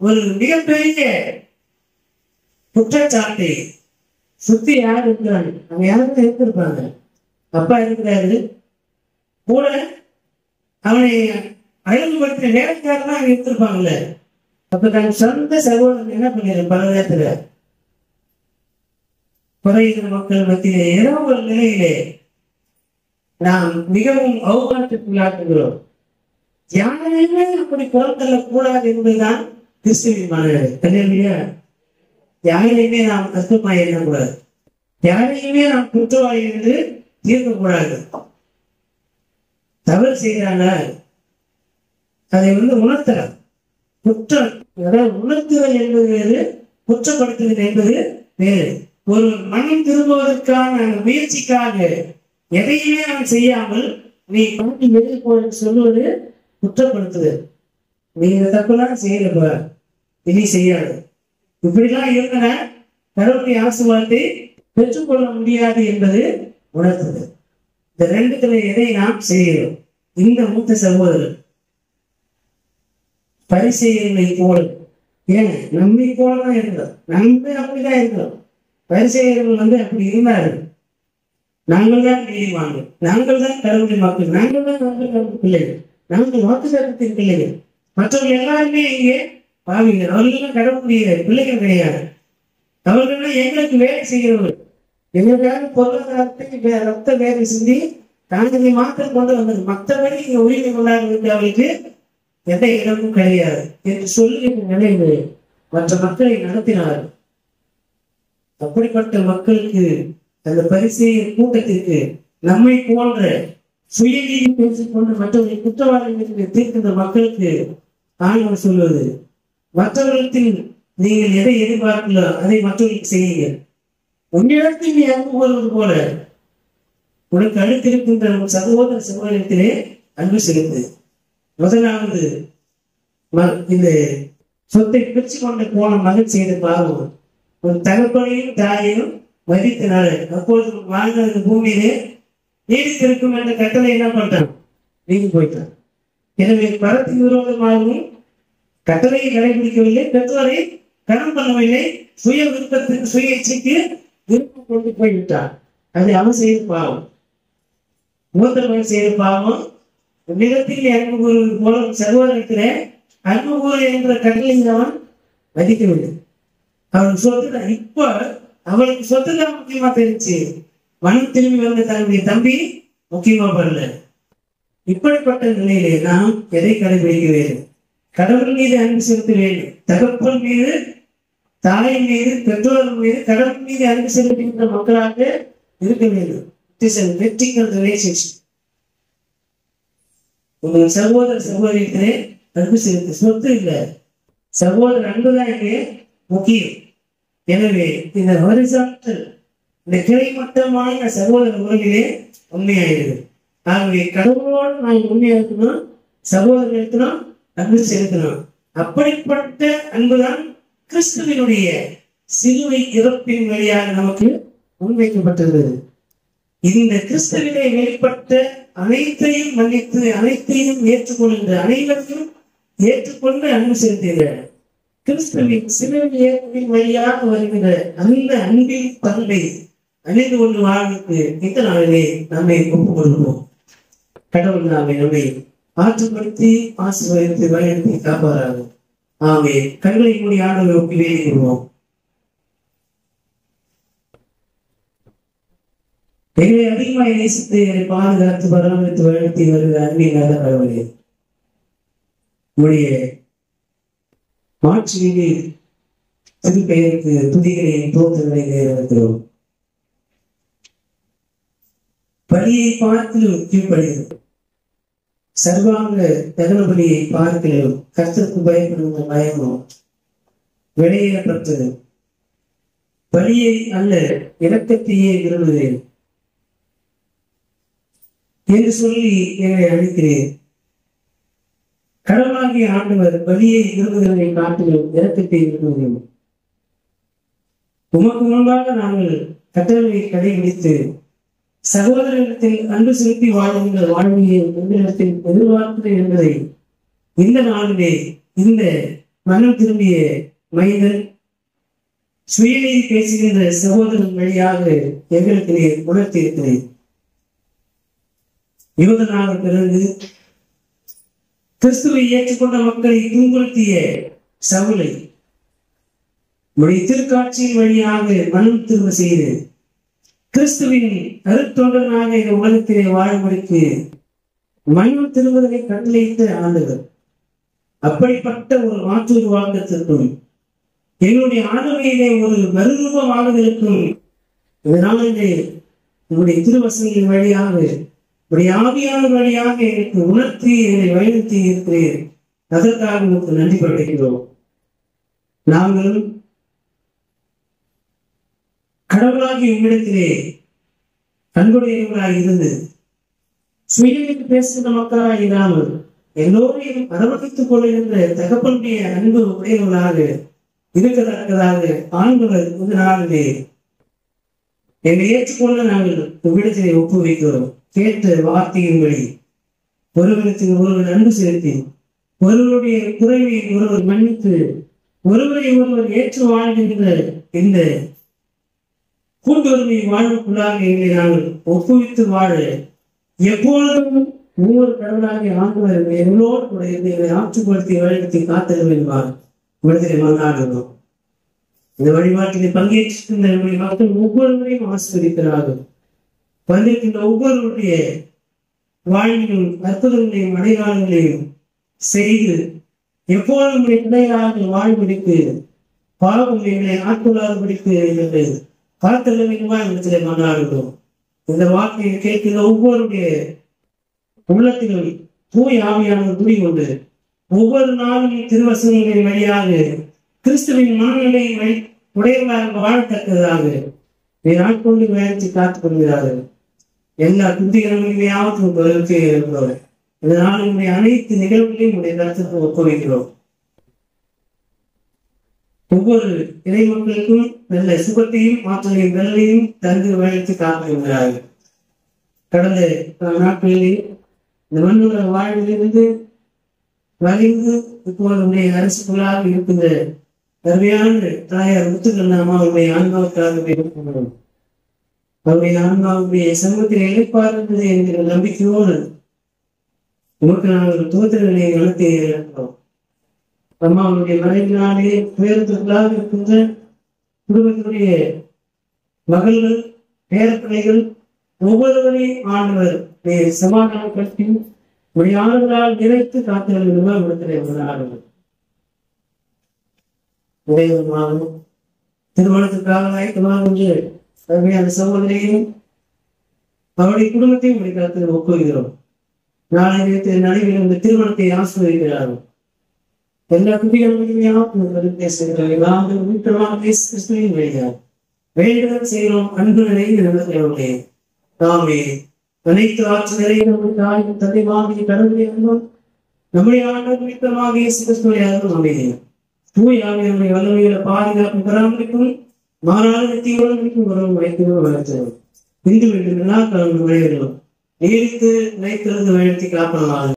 [SPEAKER 1] ஒரு மிகப்பெரிய குற்றச்சாட்டை சுத்தி யார் இருக்கிறாங்க? அவங்க யாருக்கும் இருந்திருப்பாங்க. அப்பா இருக்கிறாரு, கூட அவனை அழகுபடுத்தின வேலைக்காரனா அவங்க இருந்திருப்பாங்கல்ல. அப்ப தன் சொந்த சகோதரன் என்ன பண்ணிடுறேன்? பல நேரத்துல குறைகிற மக்கள் மத்தியிலே ஏதோ ஒரு நிலையிலே நாம் மிகவும் அவமானத்திற்குள்ளாக்குகிறோம். யாரையுமே அப்படி குரல் கூடாது என்பதுதான் கிறிஸ்துவின் மனநிலை. இல்லையா? யாரையுமே நாம் அற்பமாய் எண்ணக்கூடாது. யாரையுமே நாம் குற்றவாளி என்று தீர்க்கக்கூடாது. தவறு செய்கிறாங்க, அதை உணர்த்தலாம். குற்றம் உணர்த்துதல் என்பது வேறு, குற்றப்படுத்துதல் என்பது வேறு. ஒரு மனம் திரும்புவதற்கான முயற்சிக்காக எதையுமே நாம் செய்யாமல் நீ பண்ணி வெளியே போய் சொல்லுவது குற்றப்படுத்துதல். நீ இந்த தப்புலாம் செய்யறப்ப இனி செய்யாது. இப்படிலாம் இருந்தன கடவுளுடைய ஆசீர்வாதத்தை பெற்றுக்கொள்ள முடியாது என்பது உணர்த்துது. இந்த 2 எதை நாம் செய்கிறோம்? இந்த மூத்த சகோதரர் பரிசேயர்களை போல, ஏன் நம்மை போலதான் இருக்கிறோம். நம்ம அப்படிதான் இருக்கிறோம். பரிசேயர்கள் அப்படி இருந்தார்கள். நாங்கள் தான் நீதிவாங்க, நாங்கள் தான் கடவுளுடைய மக்கள், நாங்கள் தான் நாங்கள் பிள்ளைகள், நாங்கள் வாக்குத்தத்தத்தின் பிள்ளைகள். மற்றவர்கள் எல்லாருமே இங்கே பாவிகள். அவர்கள் கடவுளுடைய பிள்ளைகள் கிடையாது. அவர்கள் எங்களுக்கு வேலை செய்கிறவர்கள். எங்களுக்காக பொருளாதாரத்தை ரத்த வேலை சிந்தி தாங்களை மாற்றம் கொண்டு வந்தது. மற்றபடி இங்க உரிமை கொண்டாடுவது அவர்களுக்கு எந்த இடமும் கிடையாது என்று சொல்லி நிலையில் மற்ற மக்களை நடத்தினார்கள். அப்படிப்பட்ட மக்களுக்கு, அந்த பரிசேயர் கூட்டத்திற்கு, நம்மை போன்ற சுயநீதி பேசிக்கொண்டு மற்றவர்களை குற்றவாளிகளுக்கு தீர்க்கின்ற மக்களுக்கு ஆண்டவர் சொல்வது, மற்றவர்களுக்கு நீங்கள் எதை எதிர்பார்க்கலோ அதை மற்றவர்களுக்கு செய்யுங்கள். உன்னிடத்தில் நீ அன்பு கூறுவது போல உனக்கு அடுத்திருக்கின்ற உன் சகோதர சகோதரத்திலே அன்பு செலுத்து. முதலாவது இந்த சொத்தை பிரிச்சு கொண்டு போன மகன் செய்த பாவம். ஒரு தகப்பனையும் தாயையும் மதித்தனால அப்பொழுது வாழ்ந்த பூமியிலே நீடித்திருக்கும் என்ற கட்டளை என்ன பண்றான்? நீங்கி போயிட்டான். எனவே பரத்தின் விரோதமாகவும் கட்டளையை கடைபிடிக்கவில்லை, பெற்றோரை கடன் பண்ணவில்லை, சுய விருப்பத்துக்கு சுய இச்சைக்கு விருப்பம் கொண்டு போய்விட்டான். அது அவன் செய்த பாவம். மூத்த மகன் செய்த பாவம். நிலத்தில் அன்பு கூறுவது போல சகோதரத்திலே அன்பு கூறு என்ற கட்டளை அவன் மதிக்கவில்லை. அவன் சொத்து இப்ப அவளுக்கு சொத்து தான் முக்கியமா தெரிஞ்சு மனம் திரும்பி வந்த தன்னுடைய தம்பி முக்கியமா படல. இப்படிப்பட்ட நிலையிலே நாம் எதை கடைபிடிக்க வேண்டும்? கடவுள் மீது அன்பு செலுத்த வேண்டும். தகப்பன் மீது, தாயின் மீது, பெற்றோர்கள் மீது, கடவுள் மீது அன்பு செலுத்துகின்ற மக்களாக இருக்க வேண்டும். வெற்றிகள் ரிலேஷன்ஷிப். உங்கள் சகோதர சகோதரிகளே அன்பு செலுத்து. சொத்து இல்லை, சகோதர அன்புதான் இங்கே முக்கியம். எனவே இந்த ஹொரிசான்டல், இந்த கிடைமட்டமான சகோதர உறவிலே உண்மையாயிருக்கு. ஆகவே கடவுளோடு நான் உண்மையா இருக்கணும், சகோதரர் இருக்கணும், அன்பு செலுத்தணும். அப்படிப்பட்ட அன்புதான் கிறிஸ்துவினுடைய சிலுவை இறப்பின் வழியாக நமக்கு முன்வைக்கப்பட்டிருந்தது. இந்த கிறிஸ்துவிலே வெளிப்பட்ட அனைத்தையும் மன்னித்து, அனைத்தையும் ஏற்றுக்கொள்கின்ற, அனைவரையும் ஏற்றுக்கொண்டு அன்பு செலுத்துகிறார். கிறிஸ்துவின் சிலுவையின் வழியாக வருகிற அந்த அன்பின் பண்பை அணிந்து கொண்டு வாழ்வுக்கு இந்த நாளிலே நம்மை ஒப்புக் கொள்வோம். கடவுள் நம்மை ஆற்றுப்படுத்தி ஆசீர்வதித்து வழிநடத்தி காப்பாராகும். ஆமென். கண்களை மூடி ஆண்டவரை நோக்கி வேண்டிக் கொள்வோம். எங்களை அதிகமாக நேசித்து என்னை பாதுகாத்து பராமரித்து வழிநடத்தி வருகிற அன்பின் நல்ல கடவுளே, உடைய மாட்சியிலே திருப்பெயருக்கு துதிகளையும் தோற்றங்களை இருக்கிறோம். பலியை பார்த்து கீழ்ப்படுகிறது, சர்வாங்க தகன பலியை பார்க்கிறோம். கர்த்தருக்கு பயப்படுகிற பயமும் வெளியேறப்பட்டது. பலியை அல்ல இரக்கத்தையே விரும்புகிறேன். என்று சொல்லி என்னை அழைக்கிறேன். கடவுளாகிய ஆண்டவர் பலியை விரும்புகிறதை காட்டிலும் இறக்கத்தை விரும்புகிறோம். உமக்கு முன்பாக நாங்கள் கட்டளையை கடைபிடித்து சகோதரத்தில் அன்பு செலுத்தி வாழ்கின்ற வாழ்வியை உங்களிடத்தில் எதிர்பார்க்கிறேன் என்பதை இந்த நாளிலே இந்த மனம் திரும்பிய மைந்தன் சுயநீதி பேசுகின்ற சகோதரன் வழியாக எங்களுக்கு உணர்த்தியிருக்கிறேன். யூதனாக பிறகு கிறிஸ்துவை ஏற்றுக்கொண்ட மக்களை துன்புறுத்திய சவுலை உடைய திருக்காட்சியின் வழியாக மனம் திரும்ப செய்து கிறிஸ்துவின் அருத்தொண்டனாக இந்த உலகத்திலே வாழும்படிக்கு மனம் திரும்புவதை கட்டளையிட்ட ஆண்டவர். அப்படிப்பட்ட ஒரு மாற்று உருவாக்கத்திற்கும் என்னுடைய ஆளுமையிலே ஒரு மறுரூபமானதற்கும் இதனாலே உங்களுடைய திருவசனின் வழியாக உடைய ஆவியான வழியாக எனக்கு உணர்த்தி என்னை வழிநடத்தி இருக்கிறேன். அதற்காக உங்களுக்கு நன்றி படைக்கிறோம். நாங்கள் கடவுளாகி உங்களிடத்திலே அன்புடையவர்களாக இருந்து சுயநீதி பேசுகின்ற மக்களாக இல்லாமல் எல்லோரையும் அரவணைத்துக் கொள்கின்ற தகப்பனுடைய அன்பு உடையவர்களாக இருக்கத்தக்கதாக ஆண்கள் இந்த நாளிலே என்னை ஏற்றுக்கொள்ள நாங்கள் உங்களிடத்திலே ஒப்புவிக்கிறோம். கேட்ட வார்த்தையின்படி ஒருவருக்கு ஒருவர் அன்பு செலுத்தி ஒருவருடைய குறைவை ஒருவர் மன்னித்து ஒருவரை ஒருவர் ஏற்று வாழ்கின்ற இந்த கூட்டுவருமை வாழ்வுக்குள்ளாக எங்களை நாங்கள் ஒப்புவித்து வாழ எப்பொழுதும் ஒவ்வொரு கடவுளாக ஆண்டவர் எங்களோடு கூட எங்களை ஆற்றுப்படுத்தி வழிநடத்தி காத்தல் என்பார் விடுதலை மன்னாடுகிறோம். இந்த வழிபாட்டினை பங்கேற்கின்ற மக்கள் ஒவ்வொருவரையும் ஆசிர்வதிக்கிறார்கள். வந்திருக்கின்ற ஒவ்வொருவருடைய வாழ்விலும் அற்புதங்களையும் அடையாளங்களையும் செய்து எப்போதும் இடையாக வாழ்வதற்கு பாவம் எங்களை ஆட்கொள்ளாதபடிக்கு என்று காத்தல் மன்னாடுகிறோம். இந்த வார்த்தையை கேட்கிற ஒவ்வொருடைய உள்ளத்திலும் தூய் ஆவியான துணி கொண்டு ஒவ்வொரு நாளும் திருவசனங்களின் வழியாக கிறிஸ்துவின் மனநிலையை உடையவர்களாக வாழத்தக்கதாக ஆட்கொண்டு வேலைக்கு காத்துக் கொள்கிறார்கள். எல்லா குந்திகளும் இருக்கிறோம். இதனால் உங்களுடைய அனைத்து நிகழ்வுகளையும் உடைய கருத்துக்கு ஒப்புவிக்கிறோம். ஒவ்வொரு இறை மக்களுக்கும் நல்ல சுகத்தையும் ஆற்றலையும் வெள்ளையும் தந்து வேலைக்கு காத்துகிறார்கள். கடந்த நாட்களிலே இந்த மண்ணுள்ள வாழ்விலிருந்து வலிந்து இப்போது அரசுகளாக இருக்கின்ற கருமையான தாயார் முத்துக்கள் நாம அவருடைய ஆன்மாவுக்காகவே இருக்கிறோம். அவருடைய ஆன்மாவுடைய சமூகத்தில் இழைப்பார்ந்தது என்கிற நம்பிக்கையோடு உமக்கு நாங்கள் தோத்திரங்களை நடத்தி இருக்கிறோம். அம்மாவுடைய மறைவினாலே பேருந்துகளாக இருக்கின்ற குடும்பத்தினுடைய மகள்கள் பேரப்பிள்ளைகள் ஒவ்வொருவரையும் ஆண்டவர் சமாதானப்படுத்தி முடியாதவர்களால் நிறைத்து காத்திருந்த ஆண்டவர் திருமணத்திற்காக அந்த சகோதரியும் அவருடைய குடும்பத்தையும் முடிக்காத்து ஒப்புகிறோம். நாளை நடைபெறும் இந்த திருமணத்தை ஆசிர்வதிக்கிறார்கள். எல்லா குட்டிகளும் பேசுகிறார்கள். வேண்டுதல் செய்கிறோம். அன்பு நிறைய நாமே அனைத்து ஆட்சி நிறைய தந்தை வாங்கி கடவுளை நம்முடைய ஆண்டவர் மித்தமாக அமைதியும் தூயாவினுடைய வல்லமையில பாதுகாப்பு பராமரிப்பும் மாறாத வெற்றியுடன் உறவு வைத்து வளர்த்தோம். இந்து வீட்டு விழா கலந்து விளையாடுவோம். நீடித்து நினைத்திருந்து வழித்தி காப்பதாக